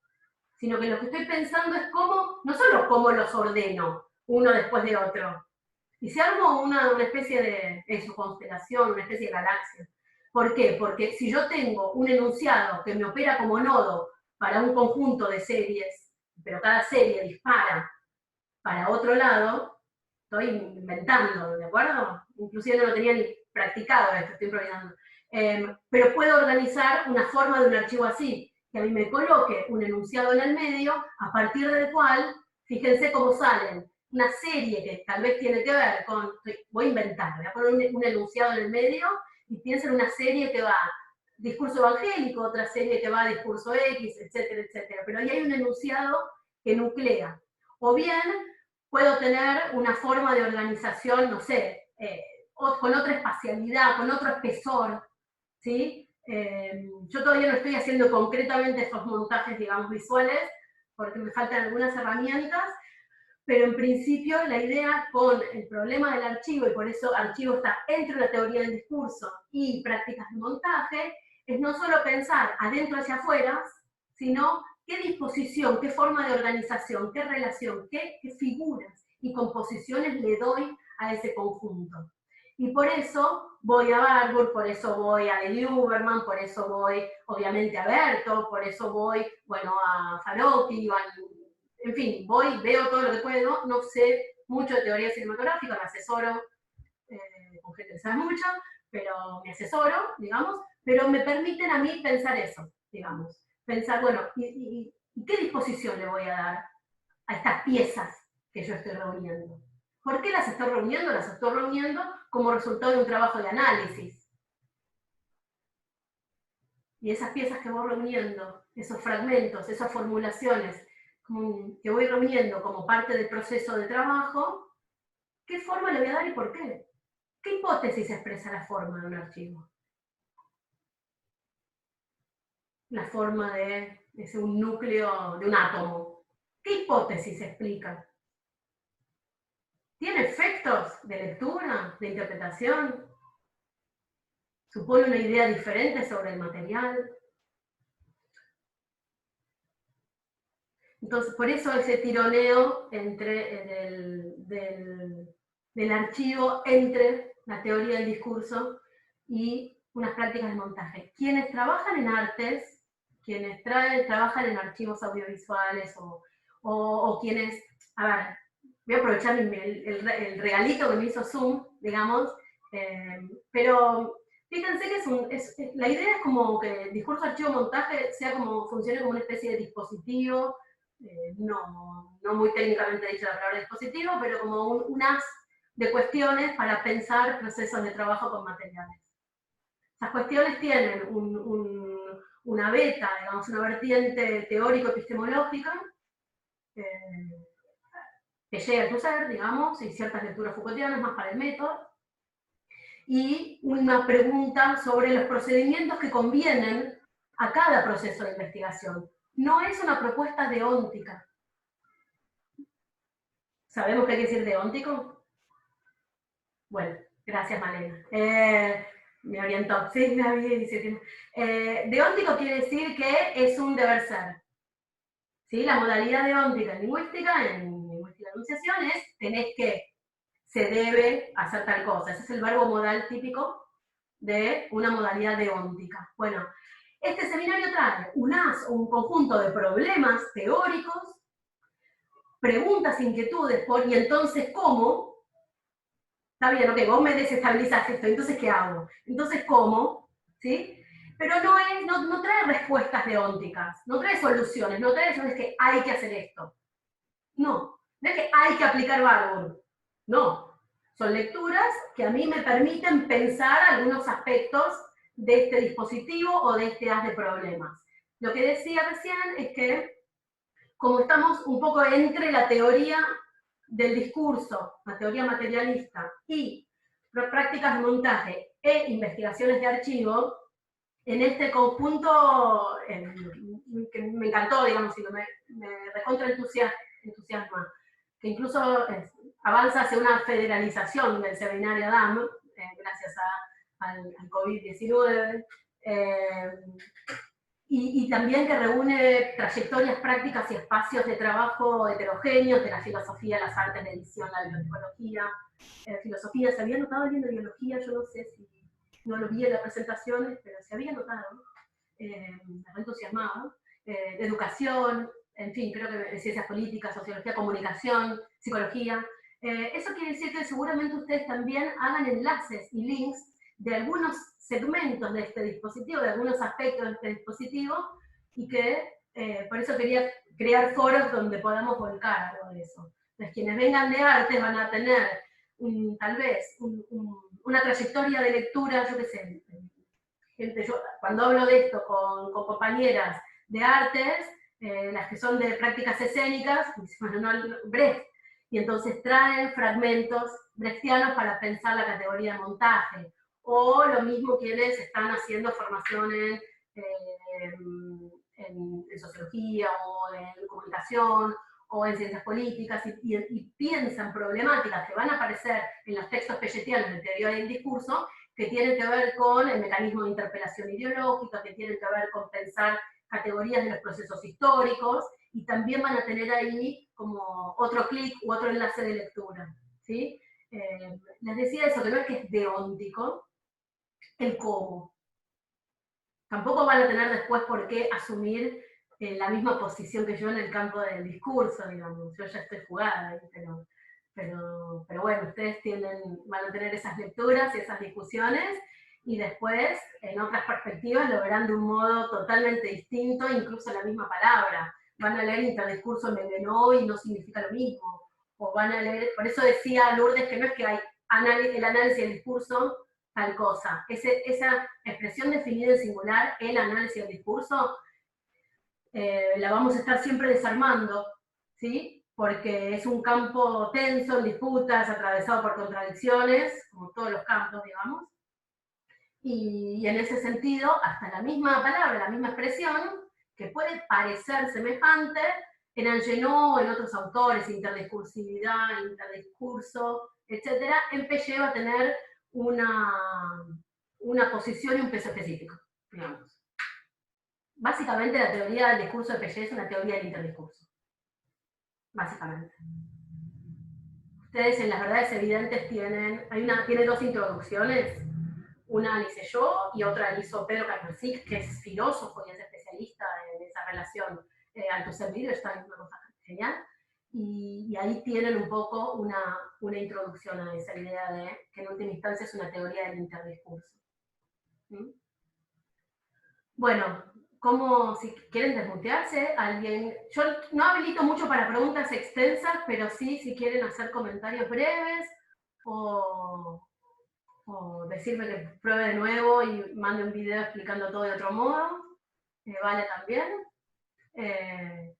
sino que lo que estoy pensando es cómo, no solo cómo los ordeno uno después de otro, y se armó una especie de eso, constelación, una especie de galaxia. ¿Por qué? Porque si yo tengo un enunciado que me opera como nodo para un conjunto de series, pero cada serie dispara para otro lado, estoy inventando, ¿de acuerdo? Inclusive no lo tenía ni practicado esto, estoy improvisando. Pero puedo organizar una forma de un archivo así, que a mí me coloque un enunciado en el medio, a partir del cual, fíjense cómo salen una serie que tal vez tiene que ver con, voy a inventar, voy a poner un enunciado en el medio y piensen una serie que va discurso evangélico, otra serie que va a discurso X, etcétera, etcétera. Pero ahí hay un enunciado que nuclea. O bien puedo tener una forma de organización, no sé, con otra espacialidad, con otro espesor, ¿sí? Yo todavía no estoy haciendo concretamente estos montajes, digamos, visuales, porque me faltan algunas herramientas, pero en principio la idea con el problema del archivo, y por eso archivo está entre la teoría del discurso y prácticas de montaje, es no solo pensar adentro hacia afuera, sino qué disposición, qué forma de organización, qué relación, qué figuras y composiciones le doy a ese conjunto. Y por eso voy a Barbour, por eso voy a Eli Uberman, por eso voy obviamente a Berto, por eso voy, bueno, a Farocchi, en fin, voy, veo todo lo que puedo, no sé mucho de teoría cinematográfica, me asesoro con gente que sabe mucho, pero me asesoro, digamos, pero me permiten a mí pensar eso, digamos. Pensar, bueno, ¿y qué disposición le voy a dar a estas piezas que yo estoy reuniendo? ¿Por qué las estoy reuniendo? Las estoy reuniendo como resultado de un trabajo de análisis. Y esas piezas que voy reuniendo, esos fragmentos, esas formulaciones que voy reuniendo como parte del proceso de trabajo, ¿qué forma le voy a dar y por qué? ¿Qué hipótesis expresa la forma de un archivo? La forma de un núcleo, de un átomo. ¿Qué hipótesis explica? ¿Tiene efectos de lectura, de interpretación? ¿Supone una idea diferente sobre el material? Entonces, por eso ese tironeo entre del archivo entre la teoría del discurso y unas prácticas de montaje. Quienes trabajan en artes, quienes trabajan en archivos audiovisuales o quienes, a ver, voy a aprovechar el regalito que me hizo Zoom, digamos, pero fíjense que la idea es como que el discurso archivo montaje funcione como una especie de dispositivo, no muy técnicamente dicho la palabra dispositivo, pero como un haz de cuestiones para pensar procesos de trabajo con materiales. Esas cuestiones tienen una beta, digamos, una vertiente teórico-epistemológica, que llega a tu ser, digamos, y ciertas lecturas Foucaultianas más para el método, y una pregunta sobre los procedimientos que convienen a cada proceso de investigación. No es una propuesta deóntica. ¿Sabemos qué quiere decir deóntico? Bueno, gracias Malena. Me orientó, sí, me había dicho. Deóntico quiere decir que es un deber ser. ¿Sí? La modalidad deóntica en lingüística de enunciación es tenés que, se debe hacer tal cosa. Ese es el verbo modal típico de una modalidad deóntica. Bueno, este seminario trae un conjunto de problemas teóricos, preguntas, inquietudes, y entonces ¿cómo? Está bien, ok, vos me desestabilizaste esto, entonces ¿qué hago? Entonces ¿cómo? ¿Sí? Pero no trae respuestas deónticas, no trae soluciones, no trae soluciones que hay que hacer esto. No es que hay que aplicar Barbour. No, son lecturas que a mí me permiten pensar algunos aspectos de este dispositivo o de este haz de problemas. Lo que decía recién es que, como estamos un poco entre la teoría del discurso, la teoría materialista, y prácticas de montaje e investigaciones de archivo, en este conjunto que me encantó, digamos, y me recontra entusiasma, que incluso avanza hacia una federalización del seminario DAM, gracias al COVID-19, y también que reúne trayectorias prácticas y espacios de trabajo heterogéneos de la filosofía, las artes, la edición, la bibliotecología, filosofía. Se había notado bien de biología, yo no sé si no lo vi en las presentaciones, pero se había notado, me entusiasmado, de educación, en fin, creo que ciencias políticas, sociología, comunicación, psicología. Eso quiere decir que seguramente ustedes también hagan enlaces y links de algunos segmentos de este dispositivo, de algunos aspectos de este dispositivo, y que por eso quería crear foros donde podamos volcar algo de eso. Entonces, quienes vengan de artes van a tener tal vez una trayectoria de lectura, yo qué sé, gente, yo cuando hablo de esto con compañeras de artes, las que son de prácticas escénicas, bueno, no, Brecht, y entonces traen fragmentos brechtianos para pensar la categoría de montaje, o lo mismo quienes están haciendo formación en sociología o en comunicación o en ciencias políticas y piensan problemáticas que van a aparecer en los textos pelletianos de teoría del discurso, que tienen que ver con el mecanismo de interpelación ideológica, que tienen que ver con pensar categorías de los procesos históricos, y también van a tener ahí como otro clic u otro enlace de lectura, ¿sí? Les decía eso, que no es que es deóntico, el cómo. Tampoco van a tener después por qué asumir la misma posición que yo en el campo del discurso, digamos. Yo ya estoy jugada, pero bueno, ustedes van a tener esas lecturas y esas discusiones, y después, en otras perspectivas, lo verán de un modo totalmente distinto, incluso la misma palabra. Van a leer interdiscurso en Menguenó y no significa lo mismo. O van a leer, por eso decía Lourdes que no es que hay el análisis del discurso tal cosa. Esa expresión definida en singular, el análisis del discurso, la vamos a estar siempre desarmando, ¿sí? Porque es un campo tenso, en disputas, atravesado por contradicciones, como todos los campos, digamos. Y en ese sentido, hasta la misma palabra, la misma expresión, que puede parecer semejante, en Angenot, en otros autores, interdiscursividad, interdiscurso, etc., en Pellet va a tener una posición y un peso específico, digamos. Básicamente la teoría del discurso de Pellet es una teoría del interdiscurso. Básicamente. Ustedes en Las Verdades Evidentes tiene dos introducciones, una la hice yo y otra la hizo Pedro Carnosic, que es filósofo y es especialista en esa relación Althusser Wittgenstein, una cosa genial, y ahí tienen un poco una introducción a esa idea de que en última instancia es una teoría del interdiscurso. ¿Mm? Bueno, si quieren desmutearse, alguien... Yo no habilito mucho para preguntas extensas, pero sí, si quieren hacer comentarios breves o decirme que pruebe de nuevo y mande un video explicando todo de otro modo, vale también.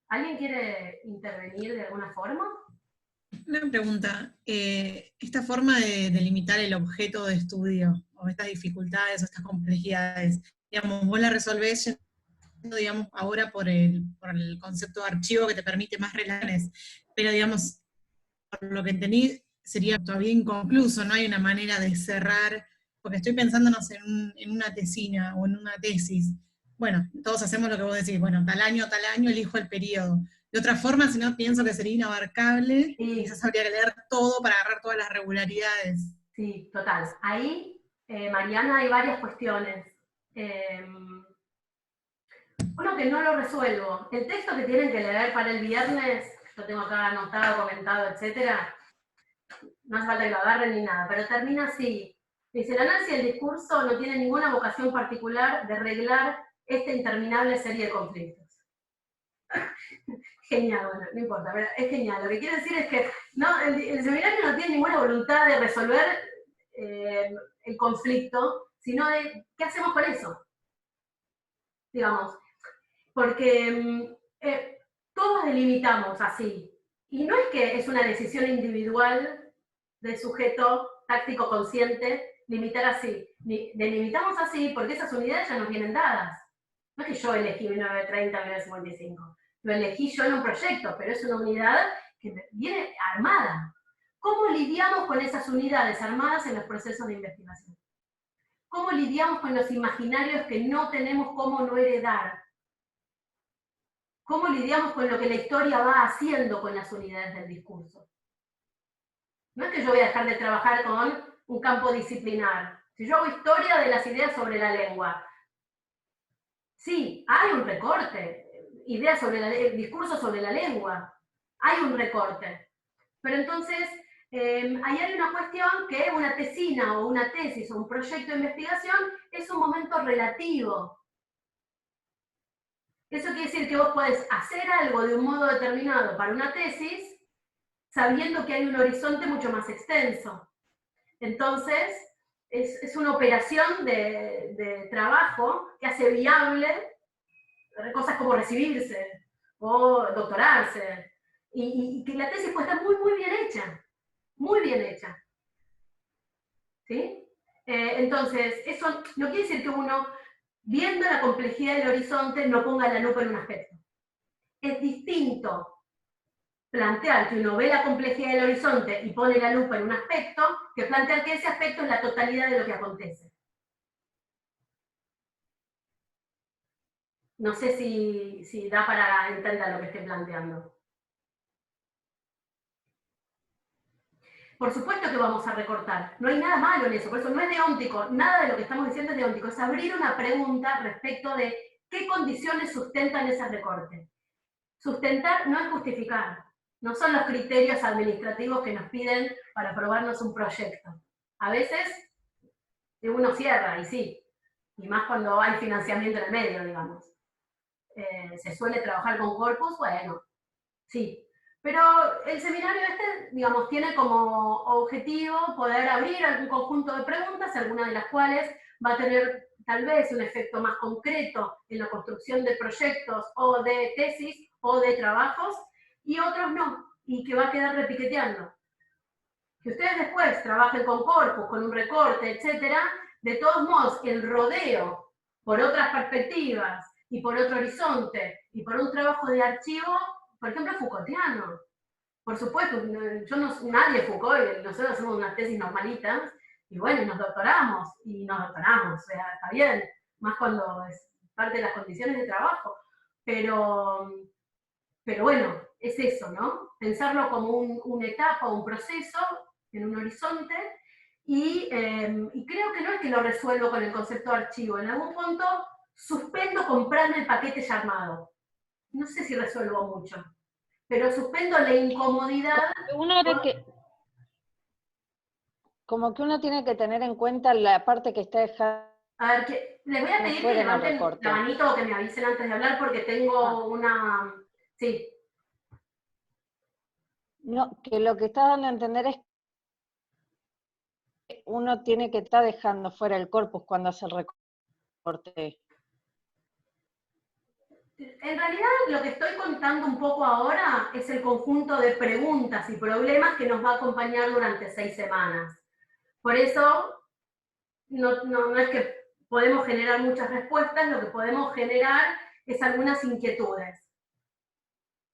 ¿Alguien quiere intervenir de alguna forma? Una pregunta, esta forma de delimitar el objeto de estudio, o estas dificultades, o estas complejidades, digamos, vos la resolvés, digamos, ahora por el concepto de archivo que te permite más relaciones, pero digamos, por lo que entendí, sería todavía inconcluso, no hay una manera de cerrar, porque estoy pensando, no sé, en una tesina o en una tesis. Bueno, todos hacemos lo que vos decís, bueno, tal año, elijo el periodo. De otra forma, si no, pienso que sería inabarcable, y quizás habría que leer todo para agarrar todas las regularidades. Sí, total. Ahí, Mariana, hay varias cuestiones. Uno que no lo resuelvo. El texto que tienen que leer para el viernes, lo tengo acá anotado, comentado, etcétera, no hace falta que lo agarren ni nada, pero termina así. Dice, el análisis del discurso no tiene ninguna vocación particular de arreglar esta interminable serie de conflictos. Genial, bueno, no importa, pero es genial. Lo que quiero decir es que no, el seminario no tiene ninguna voluntad de resolver el conflicto, sino de qué hacemos con eso. Digamos, porque todos delimitamos así. Y no es que es una decisión individual del sujeto táctico consciente limitar así. Delimitamos así porque esas unidades ya nos vienen dadas. No es que yo elegí 1930, 1955. Lo elegí yo en un proyecto, pero es una unidad que viene armada. ¿Cómo lidiamos con esas unidades armadas en los procesos de investigación? ¿Cómo lidiamos con los imaginarios que no tenemos cómo no heredar? ¿Cómo lidiamos con lo que la historia va haciendo con las unidades del discurso? No es que yo voy a dejar de trabajar con un campo disciplinar. Si yo hago historia de las ideas sobre la lengua, sí, hay un recorte, ideas sobre discurso sobre la lengua, hay un recorte. Pero entonces, ahí hay una cuestión que una tesina o una tesis o un proyecto de investigación es un momento relativo. Eso quiere decir que vos podés hacer algo de un modo determinado para una tesis, sabiendo que hay un horizonte mucho más extenso. Entonces, es una operación de trabajo que hace viable cosas como recibirse o doctorarse, y que la tesis puede estar muy, muy bien hecha, muy bien hecha. ¿Sí? Entonces, eso no quiere decir que uno, viendo la complejidad del horizonte, no ponga la lupa en un aspecto. Es distinto plantear que uno ve la complejidad del horizonte y pone la lupa en un aspecto, que plantear que ese aspecto es la totalidad de lo que acontece. No sé si da para entender lo que estoy planteando. Por supuesto que vamos a recortar, no hay nada malo en eso, por eso no es deóntico, nada de lo que estamos diciendo es deóntico, es abrir una pregunta respecto de qué condiciones sustentan ese recorte. Sustentar no es justificar, no son los criterios administrativos que nos piden para aprobarnos un proyecto. A veces uno cierra, y sí, y más cuando hay financiamiento en el medio, digamos. Se suele trabajar con corpus, bueno, sí. Pero el seminario este, digamos, tiene como objetivo poder abrir algún conjunto de preguntas, algunas de las cuales va a tener tal vez un efecto más concreto en la construcción de proyectos o de tesis o de trabajos, y otros no, y que va a quedar repiqueteando. Que ustedes después trabajen con corpus, con un recorte, etcétera, de todos modos, el rodeo por otras perspectivas y por otro horizonte y por un trabajo de archivo, por ejemplo, Foucaultiano. Por supuesto, nadie Foucault, nosotros hacemos unas tesis normalitas, y bueno, nos doctoramos, o sea, está bien, más cuando es parte de las condiciones de trabajo, pero bueno, es eso, ¿no? Pensarlo como una etapa, un proceso, en un horizonte, y creo que no es que lo resuelvo con el concepto de archivo, en algún punto suspendo comprando el paquete ya armado. No sé si resuelvo mucho, pero suspendo la incomodidad. Como que uno tiene que tener en cuenta la parte que está dejando. A ver, les voy a pedir que levanten la manito o que me avisen antes de hablar porque tengo una... Sí. No, que lo que está dando a entender es que uno tiene que estar dejando fuera el corpus cuando hace el recorte. En realidad lo que estoy contando un poco ahora es el conjunto de preguntas y problemas que nos va a acompañar durante 6 semanas. Por eso no es que podemos generar muchas respuestas, lo que podemos generar es algunas inquietudes.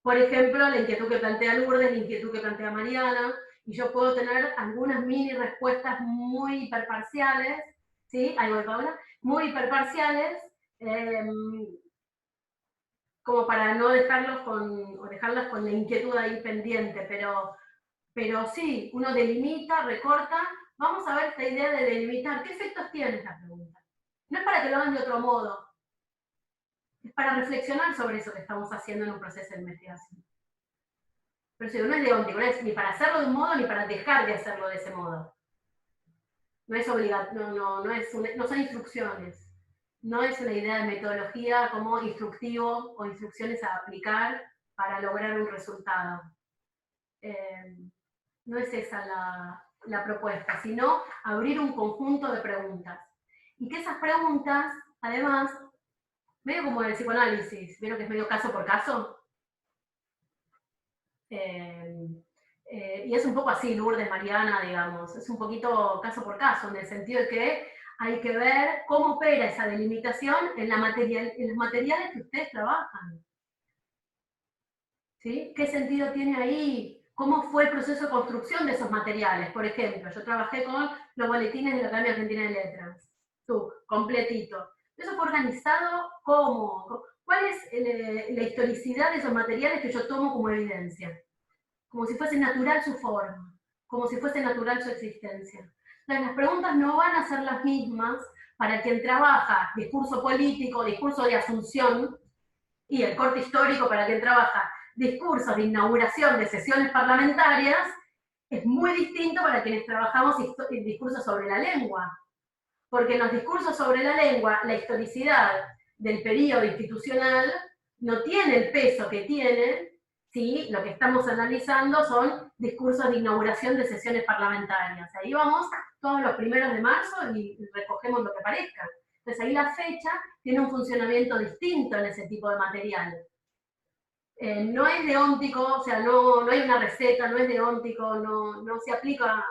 Por ejemplo, la inquietud que plantea Lourdes, la inquietud que plantea Mariana, y yo puedo tener algunas mini respuestas muy hiperparciales, ¿sí? Ahí voy, Paula, muy hiperparciales, como para no dejarlas con la inquietud ahí pendiente, pero sí, uno delimita, recorta. Vamos a ver esta idea de delimitar. ¿Qué efectos tiene esta pregunta? No es para que lo hagan de otro modo, es para reflexionar sobre eso que estamos haciendo en un proceso de investigación. Pero si no es deóntico, no es ni para hacerlo de un modo ni para dejar de hacerlo de ese modo. No es obligatorio, no son instrucciones. No es una idea de metodología como instructivo o instrucciones a aplicar para lograr un resultado. No es esa la propuesta, sino abrir un conjunto de preguntas. Y que esas preguntas, además, medio como el psicoanálisis, ¿vieron que es medio caso por caso? Y es un poco así, Lourdes, Mariana, digamos, es un poquito caso por caso, en el sentido de que hay que ver cómo opera esa delimitación en los materiales que ustedes trabajan. ¿Sí? ¿Qué sentido tiene ahí? ¿Cómo fue el proceso de construcción de esos materiales? Por ejemplo, yo trabajé con los boletines de la Academia Argentina de Letras, completito. ¿Eso fue organizado cómo? ¿Cuál es la historicidad de esos materiales que yo tomo como evidencia? Como si fuese natural su forma, como si fuese natural su existencia. Entonces, las preguntas no van a ser las mismas para quien trabaja discurso político, discurso de asunción, y el corte histórico para quien trabaja discursos de inauguración de sesiones parlamentarias, es muy distinto para quienes trabajamos discursos sobre la lengua. Porque en los discursos sobre la lengua, la historicidad del periodo institucional no tiene el peso que tiene si lo que estamos analizando son discursos de inauguración de sesiones parlamentarias. Ahí vamos todos los 1 de marzo y recogemos lo que parezca. Entonces ahí la fecha tiene un funcionamiento distinto en ese tipo de material. No es deóntico, o sea, no hay una receta, no es deóntico, no se aplica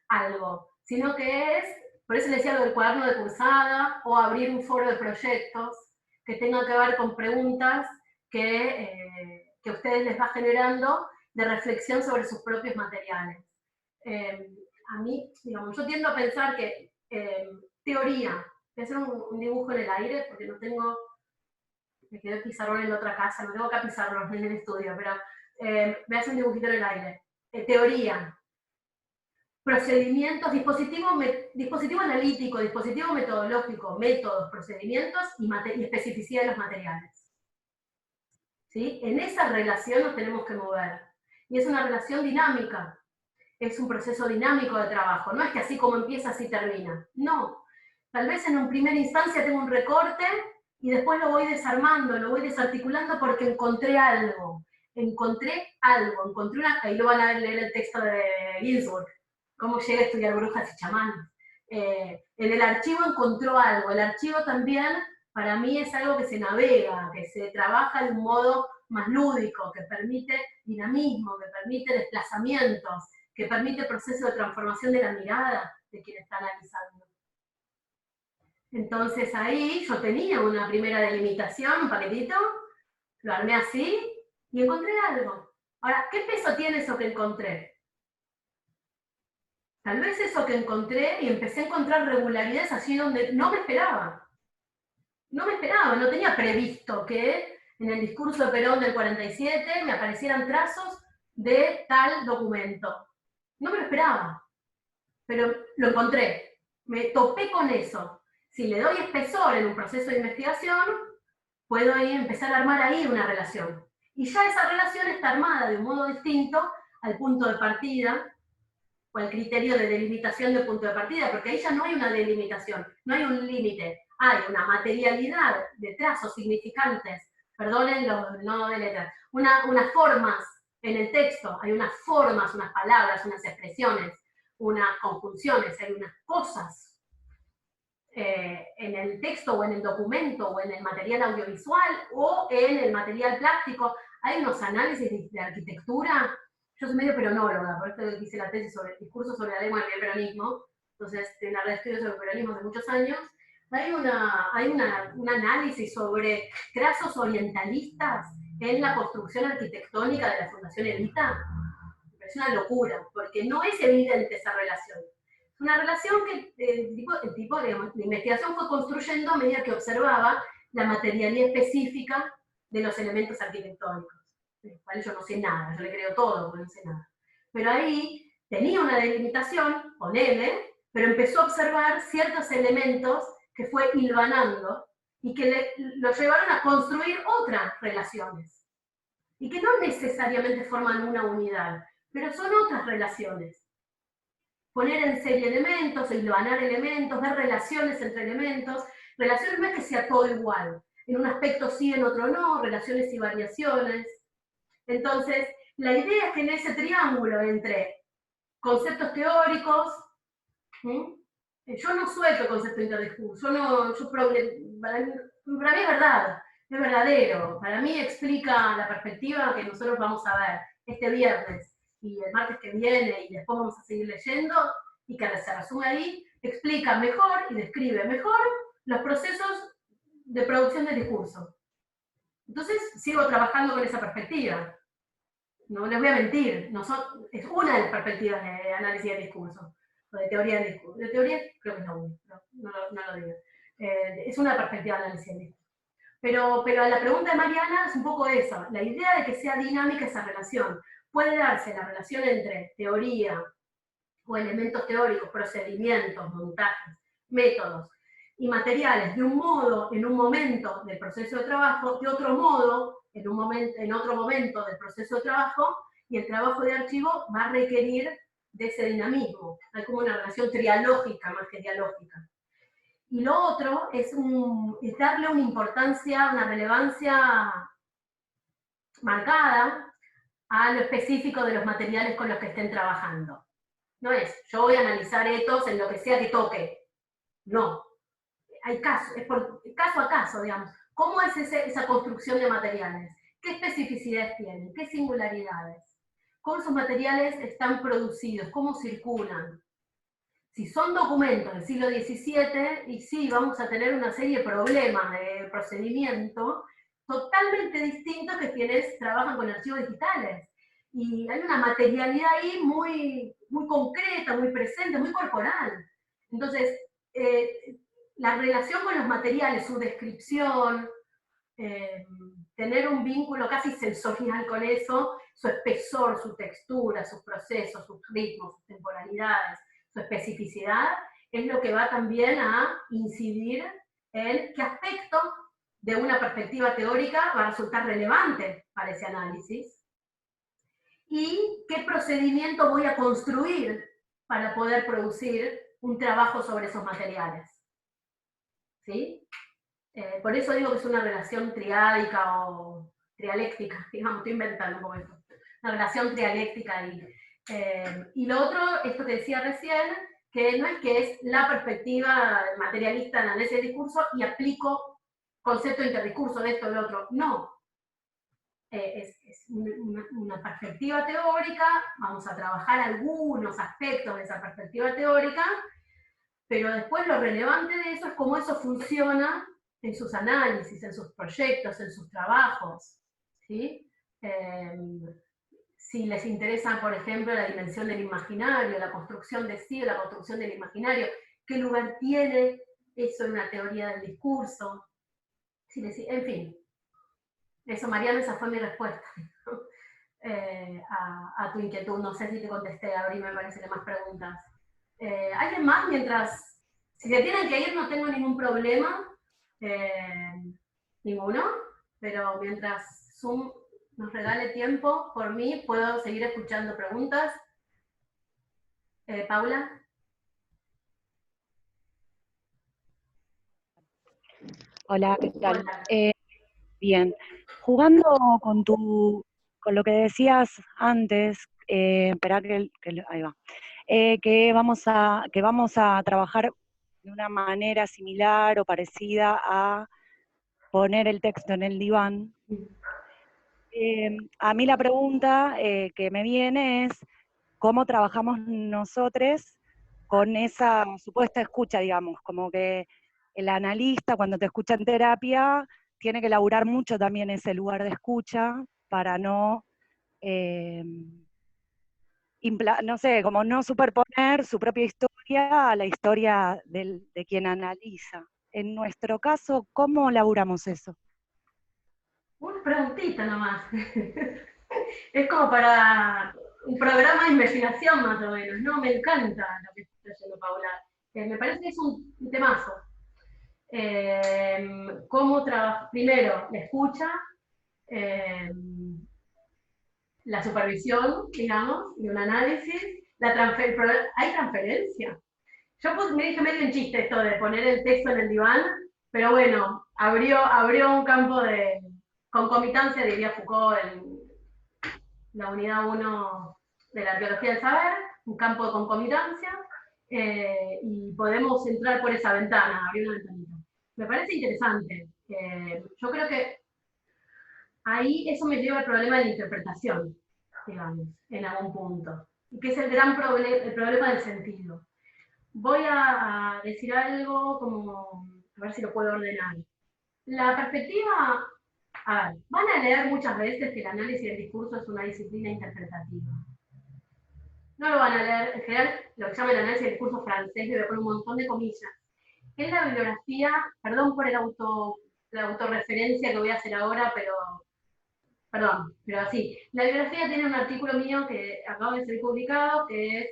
algo, sino que es, por eso les decía lo del cuaderno de cursada, o abrir un foro de proyectos que tenga que ver con preguntas que a ustedes les va generando de reflexión sobre sus propios materiales. A mí, digamos, yo tiendo a pensar que teoría, voy a hacer un dibujo en el aire, porque no tengo, me quedé el pizarrón en la otra casa, no tengo acá pizarrón en el estudio, pero voy a hacer un dibujito en el aire. Teoría, procedimientos, dispositivo analítico, dispositivo metodológico, métodos, procedimientos y especificidad de los materiales. ¿Sí? En esa relación nos tenemos que mover. Y es una relación dinámica, es un proceso dinámico de trabajo, no es que así como empieza, así termina. No, tal vez en una primera instancia tengo un recorte y después lo voy desarmando, lo voy desarticulando porque encontré algo, ahí lo van a leer el texto de Ginsburg, cómo llega a estudiar brujas y chamanes. En el archivo encontró algo, el archivo también para mí es algo que se navega, que se trabaja de un modo más lúdico, que permite dinamismo, que permite desplazamientos, que permite proceso de transformación de la mirada de quien está analizando. Entonces ahí yo tenía una primera delimitación, un paquetito, lo armé así y encontré algo. Ahora, ¿qué peso tiene eso que encontré? Tal vez eso que encontré y empecé a encontrar regularidades allí donde no me esperaba. No tenía previsto que en el discurso de Perón del 47 me aparecieran trazos de tal documento. No me lo esperaba, pero lo encontré. Me topé con eso. Si le doy espesor en un proceso de investigación, puedo ahí empezar a armar ahí una relación. Y ya esa relación está armada de un modo distinto al punto de partida, o al criterio de delimitación del punto de partida, porque ahí ya no hay una delimitación, no hay un límite, hay una materialidad de trazos significantes, perdonen los no de letras, unas formas en el texto, hay unas formas, unas palabras, unas expresiones, unas conjunciones, hay unas cosas en el texto o en el documento o en el material audiovisual o en el material plástico. Hay unos análisis de arquitectura. Yo soy medio peronóloga, por esto hice la tesis sobre el discurso sobre la lengua y el peronismo, entonces en la red de estudios sobre el peronismo de muchos años. Hay un análisis sobre trazos orientalistas en la construcción arquitectónica de la Fundación Evita. Me parece una locura, porque no es evidente esa relación. Es una relación que el tipo de investigación fue construyendo a medida que observaba la materialidad específica de los elementos arquitectónicos. De los cuales yo no sé nada, yo le creo todo, pero no sé nada. Pero ahí tenía una delimitación, ponele, pero empezó a observar ciertos elementos que fue hilvanando y que lo llevaron a construir otras relaciones. Y que no necesariamente forman una unidad, pero son otras relaciones. Poner en serie elementos, hilvanar elementos, ver relaciones entre elementos. Relaciones no es que sea todo igual. En un aspecto sí, en otro no, relaciones y variaciones. Entonces, la idea es que en ese triángulo entre conceptos teóricos, yo no suelto el concepto interdiscurso, para mí es verdad, es verdadero, para mí explica la perspectiva que nosotros vamos a ver este viernes y el martes que viene y después vamos a seguir leyendo, y que se resume ahí, explica mejor y describe mejor los procesos de producción del discurso. Entonces sigo trabajando con esa perspectiva. No les voy a mentir, es una de las perspectivas de análisis del discurso, o de teoría del discurso. De teoría creo que es la única, no lo digo. Es una perspectiva de análisis del discurso. Pero la pregunta de Mariana es un poco eso, la idea de que sea dinámica esa relación. Puede darse la relación entre teoría o elementos teóricos, procedimientos, montajes, métodos y materiales de un modo en un momento del proceso de trabajo, de otro modo en otro momento del proceso de trabajo, y el trabajo de archivo va a requerir de ese dinamismo. Hay como una relación trialógica más que dialógica. Y lo otro es darle una importancia, una relevancia marcada a lo específico de los materiales con los que estén trabajando. No es, yo voy a analizar etos en lo que sea que toque. No. Hay casos, es por caso a caso, digamos. ¿Cómo es esa construcción de materiales? ¿Qué especificidades tienen? ¿Qué singularidades? ¿Cómo esos materiales están producidos? ¿Cómo circulan? Si son documentos del siglo XVII, y sí, vamos a tener una serie de problemas de procedimiento totalmente distintos que quienes trabajan con archivos digitales. Y hay una materialidad ahí muy, muy concreta, muy presente, muy corporal. Entonces, la relación con los materiales, su descripción, tener un vínculo casi sensorial con eso, su espesor, su textura, sus procesos, sus ritmos, sus temporalidades, su especificidad, es lo que va también a incidir en qué aspecto de una perspectiva teórica va a resultar relevante para ese análisis y qué procedimiento voy a construir para poder producir un trabajo sobre esos materiales. ¿Sí? Por eso digo que es una relación triádica o trialéctica, digamos, estoy inventando un poco esto. Una relación trialéctica ahí. Y lo otro, esto que decía recién, que no es que es la perspectiva materialista en análisis de discurso y aplico concepto de interdiscurso de esto o de otro. No. Es una perspectiva teórica, vamos a trabajar algunos aspectos de esa perspectiva teórica, pero después lo relevante de eso es cómo eso funciona en sus análisis, en sus proyectos, en sus trabajos. ¿Sí? Si les interesa, por ejemplo, la dimensión del imaginario, la construcción de sí, la construcción del imaginario, qué lugar tiene eso en una teoría del discurso, en fin. Eso, Mariana, esa fue mi respuesta a tu inquietud. No sé si te contesté, Abrí, me parece que más preguntas. ¿Alguien más? Mientras, si se tienen que ir no tengo ningún problema, ninguno, pero mientras Zoom nos regale tiempo, por mí puedo seguir escuchando preguntas. Paula. Hola, ¿qué tal? Hola. Bien, jugando con lo que decías antes, esperá ahí va, que vamos a trabajar de una manera similar o parecida a poner el texto en el diván. A mí la pregunta que me viene es, ¿cómo trabajamos nosotros con esa supuesta escucha, digamos? Como que el analista, cuando te escucha en terapia, tiene que elaborar mucho también ese lugar de escucha para no, no sé, como no superponer su propia historia a la historia de quien analiza. En nuestro caso, ¿cómo laburamos eso? Una preguntita nomás. Es como para un programa de investigación más o menos, ¿no? Me encanta lo que está haciendo Paula. Me parece que es un temazo. Cómo trabaja, primero, la escucha, la supervisión, digamos, y un análisis, hay transferencia. Yo me dije medio en chiste esto de poner el texto en el diván, pero bueno, abrió un campo de concomitancia, diría Foucault, en la unidad 1 de la biología del saber, un campo de concomitancia, y podemos entrar por esa ventana, abrir una ventanita. Me parece interesante. Yo creo que ahí eso me lleva al problema de la interpretación, digamos, en algún punto, y que es el gran el problema del sentido. Voy a decir algo como, a ver si lo puedo ordenar. La perspectiva, a ver, van a leer muchas veces que el análisis del discurso es una disciplina interpretativa. No lo van a leer, en general, lo que llaman el análisis del discurso francés, y voy a poner un montón de comillas. Es la bibliografía, perdón por la autorreferencia que voy a hacer ahora, perdón, pero así. La bibliografía tiene un artículo mío que acaba de ser publicado, que es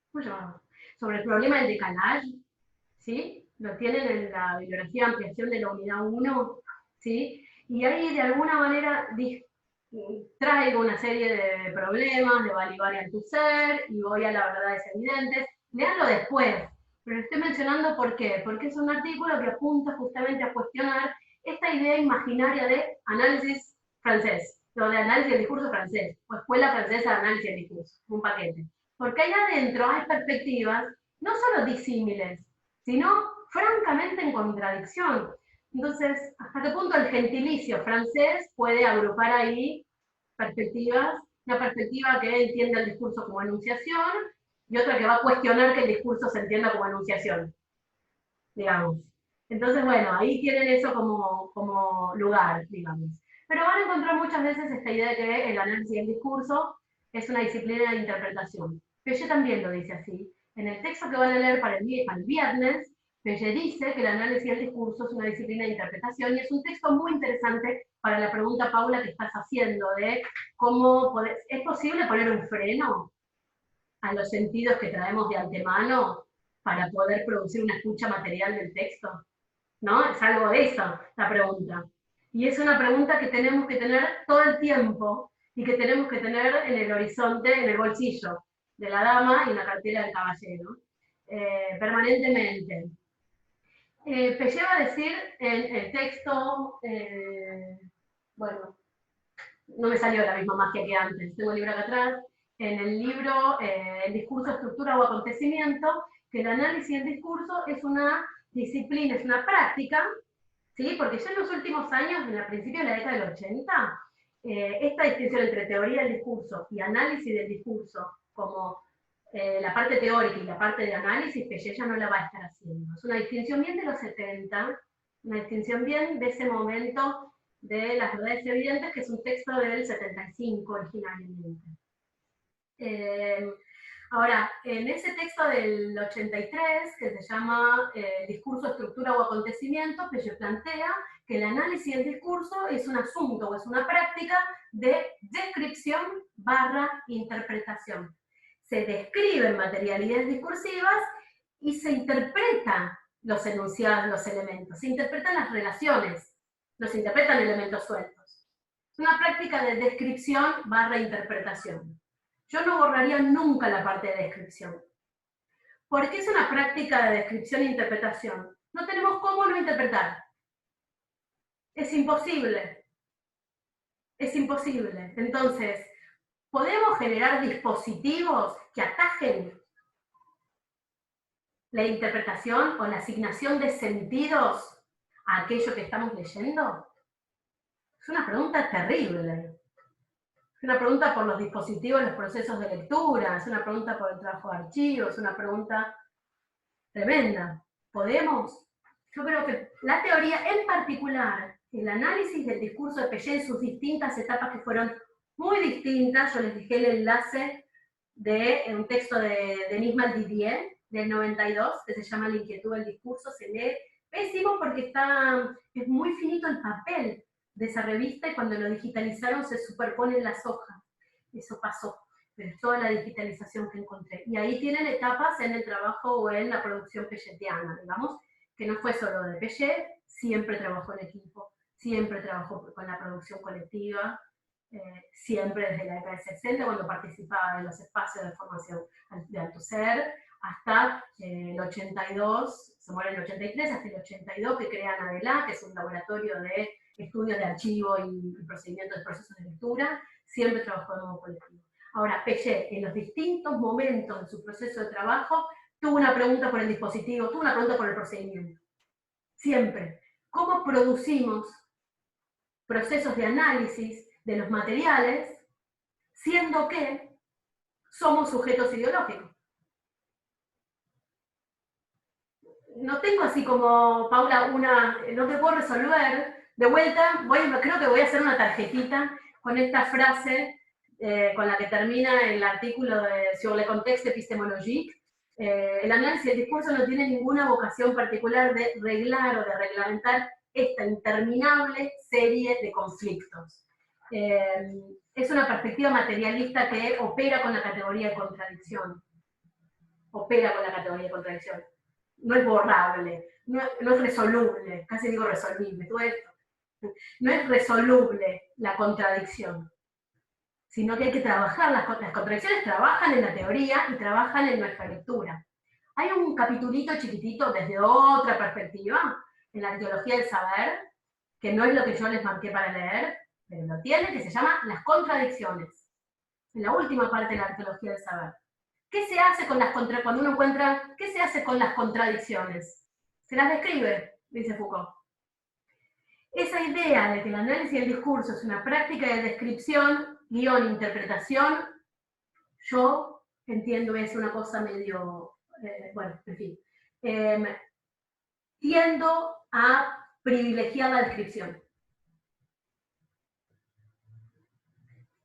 ¿cómo se llama? Sobre el problema del decalage, ¿sí? Lo tienen en la bibliografía de ampliación de la unidad 1, ¿sí? Y ahí de alguna manera traigo una serie de problemas de Balivarian to ser, y voy a las verdades evidentes. Leanlo después, pero lo estoy mencionando ¿por qué? Porque es un artículo que apunta justamente a cuestionar esta idea imaginaria de análisis francés, lo de análisis del discurso francés, o escuela francesa de análisis del discurso, un paquete. Porque ahí adentro hay perspectivas no solo disímiles, sino francamente en contradicción. Entonces, ¿hasta qué punto el gentilicio francés puede agrupar ahí perspectivas? Una perspectiva que entiende el discurso como enunciación y otra que va a cuestionar que el discurso se entienda como enunciación, digamos. Entonces, bueno, ahí tienen eso como lugar, digamos. Pero van a encontrar muchas veces esta idea de que el análisis del discurso es una disciplina de interpretación. Piaget también lo dice así. En el texto que van a leer para el viernes, Piaget dice que el análisis del discurso es una disciplina de interpretación, y es un texto muy interesante para la pregunta, Paula, que estás haciendo, de ¿es posible poner un freno a los sentidos que traemos de antemano para poder producir una escucha material del texto? ¿No? Es algo de eso la pregunta. Y es una pregunta que tenemos que tener todo el tiempo y que tenemos que tener en el horizonte, en el bolsillo de la dama y en la cartera del caballero, permanentemente. Piaget va a decir en el texto, bueno, no me salió la misma magia que antes, tengo el libro acá atrás, en el libro El discurso, estructura o acontecimiento, que el análisis del discurso es una disciplina, es una práctica, ¿sí? Porque ya en los últimos años, en el principio de la década del 80, esta distinción entre teoría del discurso y análisis del discurso, como la parte teórica y la parte de análisis, que ya no la va a estar haciendo. Es una distinción bien de los 70, una distinción bien de ese momento de las verdades evidentes, que es un texto del 75 originalmente. Ahora, en ese texto del 83, que se llama Discurso, Estructura o Acontecimiento, Piaget plantea que el análisis del discurso es un asunto o es una práctica de descripción / interpretación. Se describen materialidades discursivas y se interpretan los enunciados, los elementos, se interpretan las relaciones, no se interpretan elementos sueltos. Es una práctica de descripción / interpretación. Yo no borraría nunca la parte de descripción. Porque es una práctica de descripción e interpretación. No tenemos cómo no interpretar. Es imposible. Es imposible. Entonces, ¿podemos generar dispositivos que atajen la interpretación o la asignación de sentidos a aquello que estamos leyendo? Es una pregunta terrible. Es una pregunta por los dispositivos, los procesos de lectura, es una pregunta por el trabajo de archivo, es una pregunta tremenda. ¿Podemos? Yo creo que la teoría, en particular, el análisis del discurso de Piaget en sus distintas etapas que fueron muy distintas, yo les dejé el enlace de un texto de Denis Maldivier, del 92, que se llama La inquietud del discurso, se lee pésimo porque es muy finito el papel de esa revista y cuando lo digitalizaron se superponen las hojas. Eso pasó, pero es toda la digitalización que encontré. Y ahí tienen etapas en el trabajo o en la producción pelletiana, digamos, que no fue solo de Piaget, siempre trabajó en equipo, siempre trabajó con la producción colectiva, siempre desde la década del 60, cuando participaba en los espacios de formación de Althusser, hasta el 82, se muere en el 83, hasta el 82 que crean ADELA, que es un laboratorio de estudios de archivo y procedimientos de procesos de lectura, siempre trabajó de modo colectivo. Ahora, Piaget, en los distintos momentos de su proceso de trabajo, tuvo una pregunta por el dispositivo, tuvo una pregunta por el procedimiento. Siempre. ¿Cómo producimos procesos de análisis de los materiales, siendo que somos sujetos ideológicos? No tengo así como, Paula, no te puedo resolver. De vuelta, creo que voy a hacer una tarjetita con esta frase con la que termina el artículo de Sur le contexte épistémologique. El análisis del discurso no tiene ninguna vocación particular de reglar o de reglamentar esta interminable serie de conflictos. Es una perspectiva materialista que opera con la categoría de contradicción. Opera con la categoría de contradicción. No es borrable, no es resoluble, casi digo resolvible, todo esto. No es resoluble la contradicción, sino que hay que trabajar, las contradicciones trabajan en la teoría y trabajan en nuestra lectura. Hay un capitulito chiquitito desde otra perspectiva, en la arqueología del saber, que no es lo que yo les marqué para leer, pero lo tiene, que se llama Las contradicciones, en la última parte de la arqueología del saber. ¿Qué se hace con cuando uno encuentra, qué se hace con las contradicciones? Se las describe, dice Foucault. Esa idea de que el análisis del discurso es una práctica de descripción, guión, interpretación, yo entiendo es una cosa medio, bueno, en fin. Tiendo a privilegiar la descripción.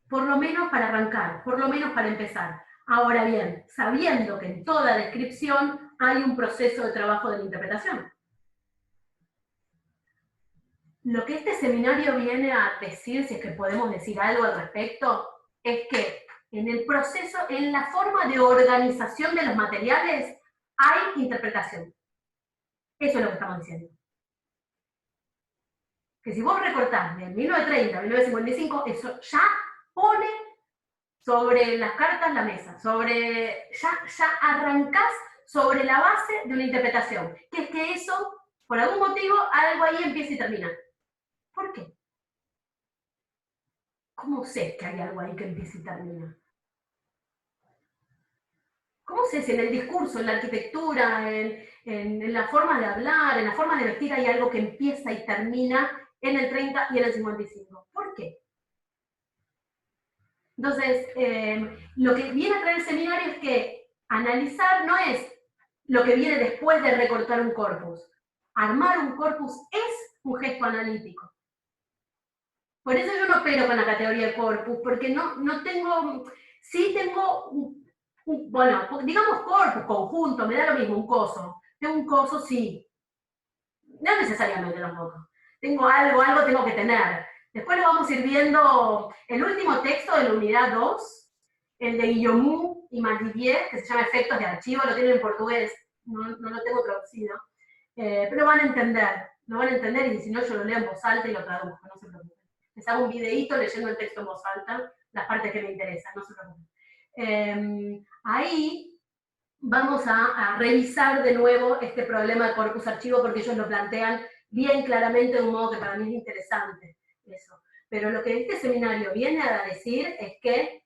Por lo menos para arrancar, por lo menos para empezar. Ahora bien, sabiendo que en toda descripción hay un proceso de trabajo de la interpretación. Lo que este seminario viene a decir, si es que podemos decir algo al respecto, es que en el proceso, en la forma de organización de los materiales, hay interpretación. Eso es lo que estamos diciendo. Que si vos recortás de 1930 a 1955, eso ya pone sobre las cartas la mesa, ya arrancás sobre la base de una interpretación, que es que eso, por algún motivo, algo ahí empieza y termina. ¿Por qué? ¿Cómo sé que hay algo ahí que empieza y termina? ¿Cómo sé si en el discurso, en la arquitectura, en la forma de hablar, en la forma de vestir hay algo que empieza y termina en el 30 y en el 55? ¿Por qué? Entonces, lo que viene a traer el seminario es que analizar no es lo que viene después de recortar un corpus. Armar un corpus es un gesto analítico. Por eso yo no opero con la categoría de corpus, porque no tengo, sí tengo bueno, digamos corpus, conjunto, me da lo mismo, un coso. Tengo un coso, sí. No necesariamente tampoco. Tengo algo tengo que tener. Después lo vamos a ir viendo, el último texto de la unidad 2, el de Guillaume y Madivier, que se llama Efectos de Archivo, lo tienen en portugués, no lo tengo traducido, pero lo van a entender, y si no yo lo leo en voz alta y lo traduzco, no se preocupen. Les hago un videíto leyendo el texto en voz alta, las partes que me interesan, no se preocupen. Ahí vamos a revisar de nuevo este problema de corpus archivo, porque ellos lo plantean bien claramente de un modo que para mí es interesante. Eso. Pero lo que este seminario viene a decir es que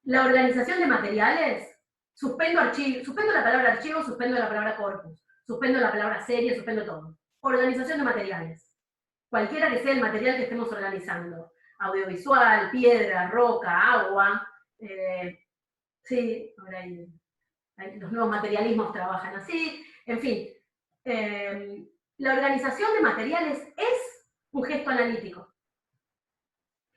la organización de materiales, suspendo la palabra archivo, suspendo la palabra corpus, suspendo la palabra serie, suspendo todo. Organización de materiales. Cualquiera que sea el material que estemos organizando. Audiovisual, piedra, roca, agua. Sí, ahora los nuevos materialismos trabajan así. En fin, la organización de materiales es un gesto analítico.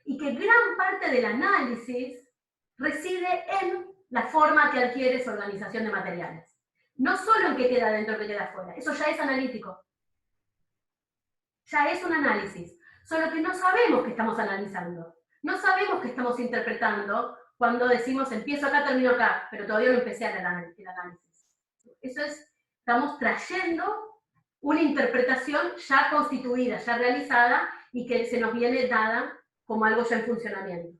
Y que gran parte del análisis reside en la forma que adquiere esa organización de materiales. No solo en qué queda dentro y qué queda afuera. Eso ya es analítico. Ya es un análisis. Solo que no sabemos qué estamos analizando. No sabemos qué estamos interpretando cuando decimos empiezo acá, termino acá, pero todavía no empecé el análisis. Eso es, estamos trayendo una interpretación ya constituida, ya realizada, y que se nos viene dada como algo ya en funcionamiento.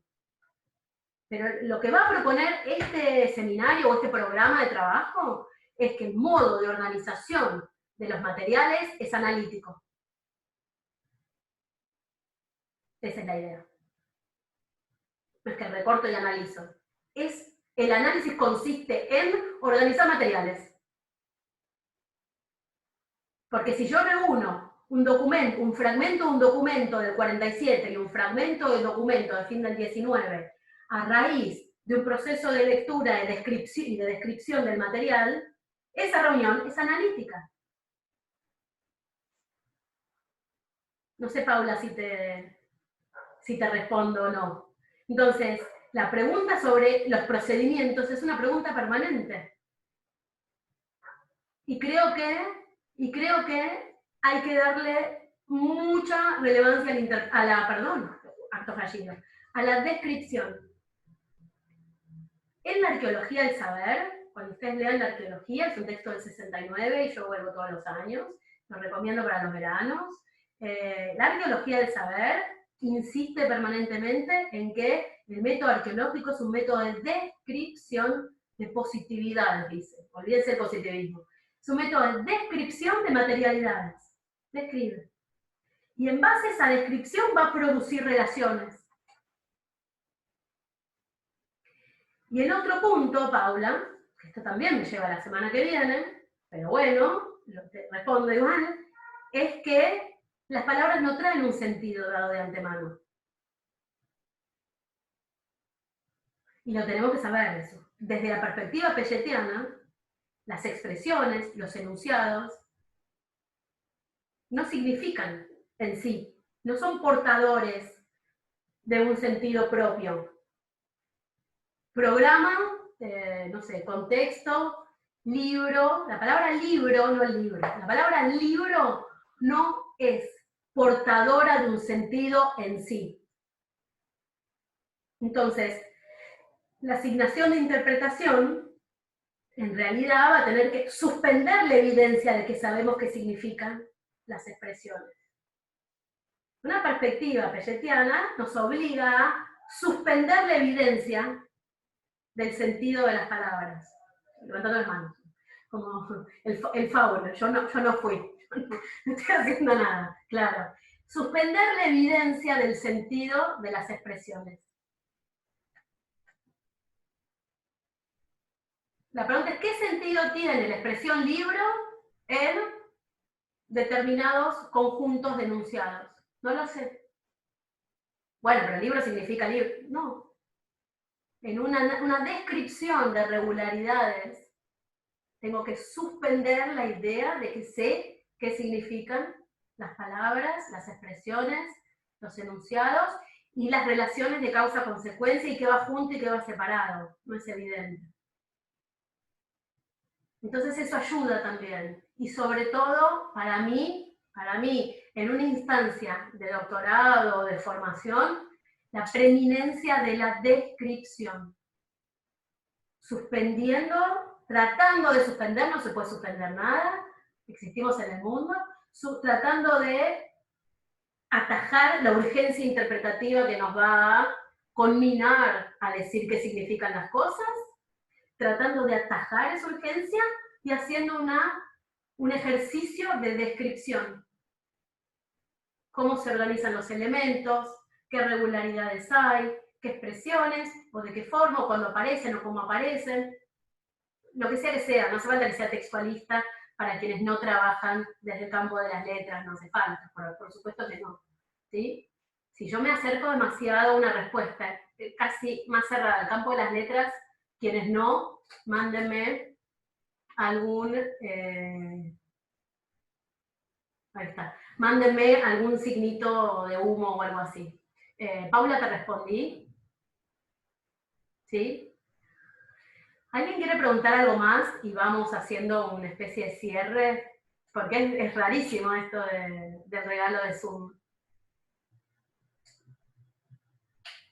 Pero lo que va a proponer este seminario o este programa de trabajo es que el modo de organización de los materiales es analítico. Esa es la idea. No es que recorto y analizo. El análisis consiste en organizar materiales. Porque si yo reúno un documento, un fragmento de un documento del 47 y un fragmento del documento del fin del 19, a raíz de un proceso de lectura y de descripción del material, esa reunión es analítica. No sé, Paula, si te respondo o no. Entonces, la pregunta sobre los procedimientos es una pregunta permanente. Y creo que hay que darle mucha relevancia a la descripción. En la arqueología del saber, cuando ustedes lean la arqueología, es un texto del 69 y yo vuelvo todos los años, lo recomiendo para los veranos. La arqueología del saber insiste permanentemente en que el método arqueológico es un método de descripción de positividad, dice. Olvídense el positivismo. Es un método de descripción de materialidades. Describe. Y en base a esa descripción va a producir relaciones. Y el otro punto, Paula, que esto también me lleva a la semana que viene, pero bueno, te respondo igual, es que las palabras no traen un sentido dado de antemano. Y lo tenemos que saber eso. Desde la perspectiva pelletiana, las expresiones, los enunciados, no significan en sí, no son portadores de un sentido propio. Programa, no sé, contexto, libro, la palabra libro, no el libro, la palabra libro no es portadora de un sentido en sí. Entonces, la asignación de interpretación en realidad va a tener que suspender la evidencia de que sabemos qué significan las expresiones. Una perspectiva pelletiana nos obliga a suspender la evidencia del sentido de las palabras. Levantando las manos. Como el fauno, yo no fui, no estoy haciendo nada, claro. Suspender la evidencia del sentido de las expresiones. La pregunta es, ¿qué sentido tiene la expresión libro en determinados conjuntos de enunciados? No lo sé. Bueno, pero libro significa libro. No. En una descripción de regularidades, tengo que suspender la idea de que sé qué significan las palabras, las expresiones, los enunciados y las relaciones de causa-consecuencia y qué va junto y qué va separado. No es evidente. Entonces eso ayuda también. Y sobre todo, para mí, en una instancia de doctorado o de formación, la preeminencia de la descripción. Suspendiendo, tratando de suspender, no se puede suspender nada, existimos en el mundo, tratando de atajar la urgencia interpretativa que nos va a conminar a decir qué significan las cosas, tratando de atajar esa urgencia y haciendo un ejercicio de descripción. Cómo se organizan los elementos, qué regularidades hay, qué expresiones, o de qué forma, o cuándo aparecen, o cómo aparecen. Lo que sea, no hace falta que sea textualista para quienes no trabajan desde el campo de las letras, no hace falta, por supuesto que no. ¿Sí? Si yo me acerco demasiado a una respuesta casi más cerrada al campo de las letras, quienes no, mándenme algún... ahí está. Mándenme algún signito de humo o algo así. Paula, ¿te respondí? ¿Sí? ¿Alguien quiere preguntar algo más? Y vamos haciendo una especie de cierre, porque es rarísimo esto del regalo de Zoom.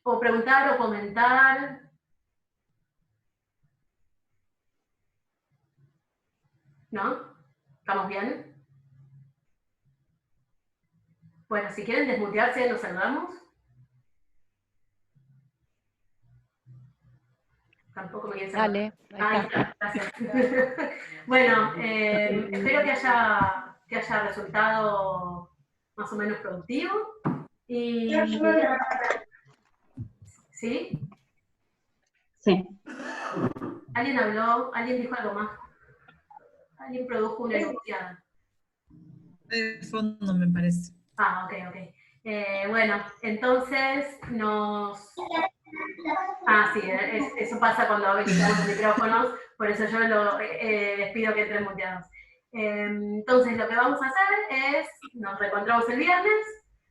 O preguntar o comentar. ¿No? ¿Estamos bien? Bueno, si quieren desmutearse, nos saludamos. Tampoco me quieren saludar. Dale, Ahí está, gracias. Bueno, espero que haya resultado más o menos productivo. Y, ¿sí? Sí. ¿Alguien habló? ¿Alguien dijo algo más? ¿Alguien produjo una enunciada? De fondo, me parece. Ah, ok. Bueno, entonces nos... Ah, sí, eso pasa cuando habilitamos los micrófonos, por eso yo les pido que entren muteados. Entonces lo que vamos a hacer es, nos reencontramos el viernes,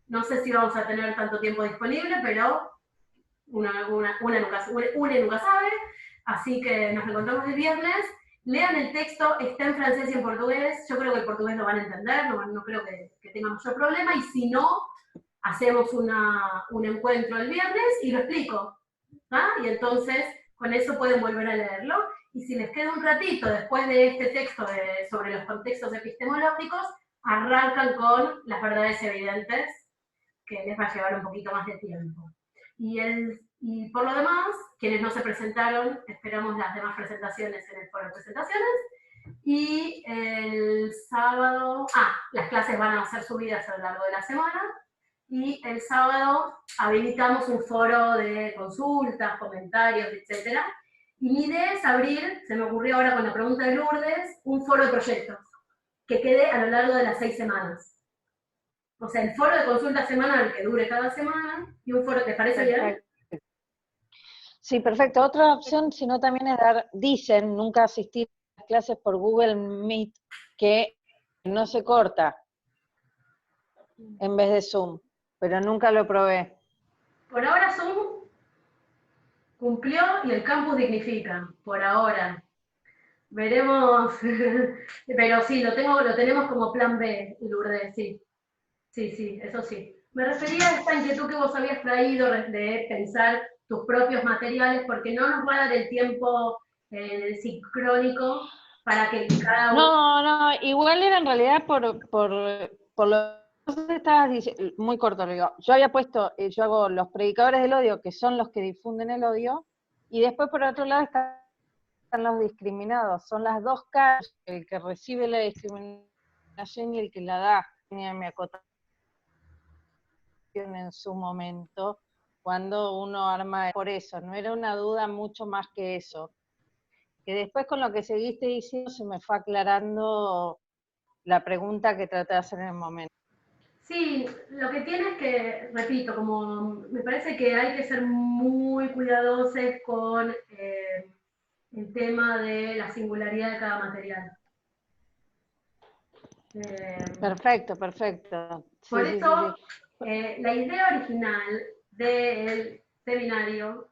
no sé si vamos a tener tanto tiempo disponible, pero una nunca sabe, así que nos reencontramos el viernes. Lean el texto, está en francés y en portugués, yo creo que el portugués lo van a entender, no creo que tenga mucho problema, y si no, hacemos un encuentro el viernes y lo explico. ¿Ah? Y entonces con eso pueden volver a leerlo. Y si les queda un ratito después de este texto sobre los contextos epistemológicos, arrancan con las verdades evidentes, que les va a llevar un poquito más de tiempo. Y por lo demás, quienes no se presentaron, esperamos las demás presentaciones en el foro de presentaciones. Y el sábado, las clases van a ser subidas a lo largo de la semana. Y el sábado habilitamos un foro de consultas, comentarios, etc. Y mi idea es abrir, se me ocurrió ahora con la pregunta de Lourdes, un foro de proyectos, que quede a lo largo de las 6 semanas. O sea, el foro de consulta semanal que dure cada semana, y un foro, ¿te parece bien? Sí, perfecto. Otra opción, si no, también es dicen, nunca asistir a las clases por Google Meet, que no se corta en vez de Zoom, pero nunca lo probé. Por ahora Zoom cumplió y el campus dignifica, por ahora. Veremos, pero sí, lo tenemos como plan B, Lourdes, sí. Sí, eso sí. Me refería a esta inquietud que vos habías traído de pensar tus propios materiales, porque no nos va a dar el tiempo sincrónico para que cada uno... No, igual era en realidad por lo que vos estabas diciendo, muy corto lo digo. Yo había puesto, yo hago los predicadores del odio, que son los que difunden el odio, y después por otro lado están los discriminados. Son las dos caras, el que recibe la discriminación y el que la da. Tenía mi acotación en su momento, cuando uno arma, por eso, no era una duda mucho más que eso. Que después con lo que seguiste diciendo se me fue aclarando la pregunta que traté de hacer en el momento. Sí, lo que tiene es que, repito, como me parece que hay que ser muy cuidadosos con el tema de la singularidad de cada material. Perfecto. Por eso, la idea original del seminario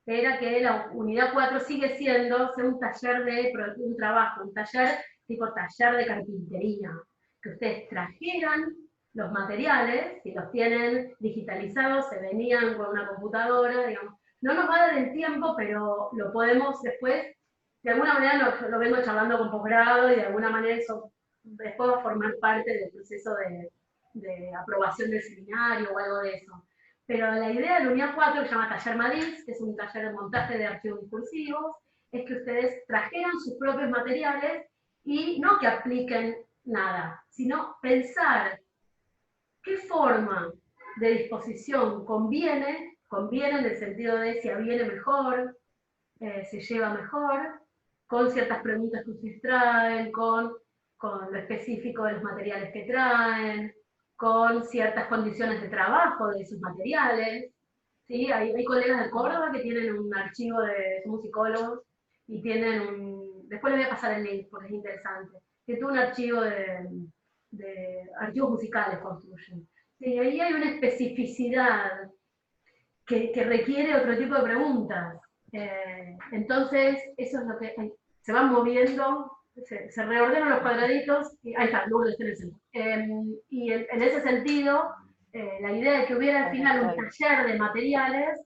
era que la unidad 4 sigue siendo un taller de un trabajo, un taller tipo taller de carpintería, que ustedes trajeran los materiales, si los tienen digitalizados, se venían con una computadora, digamos. No nos va a dar el tiempo, pero lo podemos después, de alguna manera lo vengo charlando con posgrado y de alguna manera eso después va a formar parte del proceso de aprobación del seminario o algo de eso. Pero la idea de la unidad 4, que se llama Taller Madrid, que es un taller de montaje de archivos discursivos, es que ustedes trajeran sus propios materiales y no que apliquen nada, sino pensar qué forma de disposición conviene en el sentido de si aviene mejor, se lleva mejor, con ciertas preguntas que ustedes traen, con lo específico de los materiales que traen, con ciertas condiciones de trabajo de sus materiales. ¿Sí? Hay colegas de Córdoba que tienen un archivo somos psicólogos, y tienen después les voy a pasar el link porque es interesante, que tiene un archivo de archivos musicales construyen. Sí, ahí hay una especificidad que requiere otro tipo de preguntas. Entonces, eso es lo que se van moviendo, se reordenan los cuadraditos, y ahí está, Lourdes en el centro. Y en ese sentido, la idea de que hubiera al final un taller de materiales,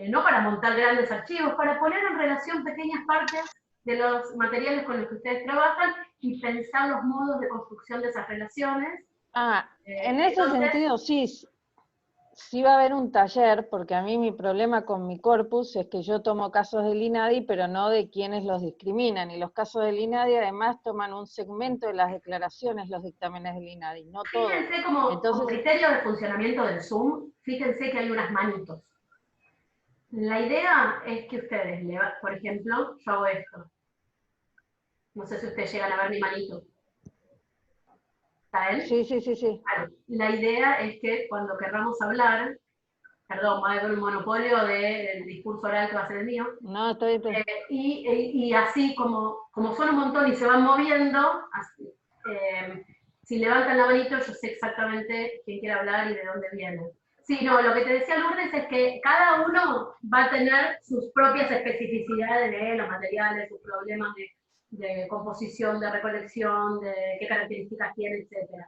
no para montar grandes archivos, para poner en relación pequeñas partes de los materiales con los que ustedes trabajan y pensar los modos de construcción de esas relaciones. En ese sentido sí va a haber un taller, porque a mí mi problema con mi corpus es que yo tomo casos del INADI, pero no de quienes los discriminan, y los casos del INADI además toman un segmento de las declaraciones, los dictámenes del INADI, no todo. Fíjense como criterio de funcionamiento del Zoom, fíjense que hay unas manitos. La idea es que ustedes, por ejemplo, yo hago esto. No sé si ustedes llegan a ver mi manito. ¿Está él? Sí. Claro, la idea es que cuando querramos hablar, perdón, va a haber un monopolio del discurso oral que va a ser el mío. No, estoy bien. Y así como son un montón y se van moviendo, así, si levantan la manito yo sé exactamente quién quiere hablar y de dónde viene. Sí, no, lo que te decía Lourdes es que cada uno va a tener sus propias especificidades de los materiales, sus problemas de composición, de recolección, de qué características tiene, etc.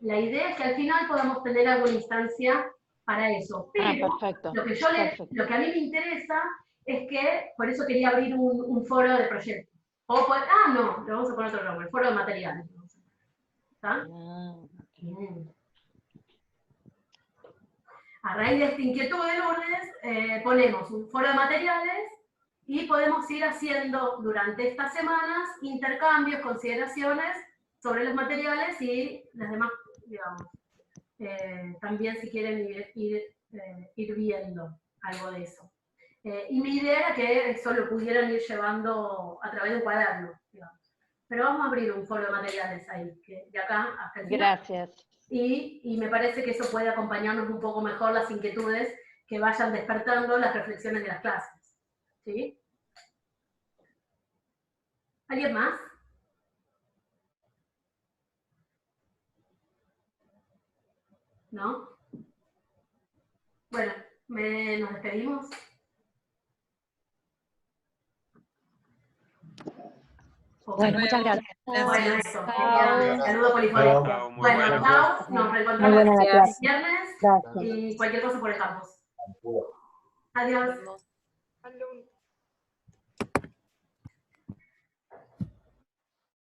La idea es que al final podamos tener alguna instancia para eso. Pero perfecto. Lo que a mí me interesa es que, por eso quería abrir un foro de proyectos. No, le vamos a poner otro nombre, el foro de materiales. ¿Está? A raíz de esta inquietud de Lourdes, ponemos un foro de materiales y podemos ir haciendo durante estas semanas intercambios, consideraciones sobre los materiales y las demás, digamos, también si quieren ir viendo algo de eso. Y mi idea era que eso lo pudieran ir llevando a través de un cuaderno, digamos. Pero vamos a abrir un foro de materiales ahí, de acá hasta el final. Gracias. Y me parece que eso puede acompañarnos un poco mejor las inquietudes que vayan despertando las reflexiones de las clases. ¿Sí? ¿Alguien más? ¿No? Bueno, nos despedimos. Bueno, muchas gracias. Bueno, eso. Saludos polifónicos. Bueno, chao. Nos reencontramos el viernes y cualquier cosa por el campus. Adiós.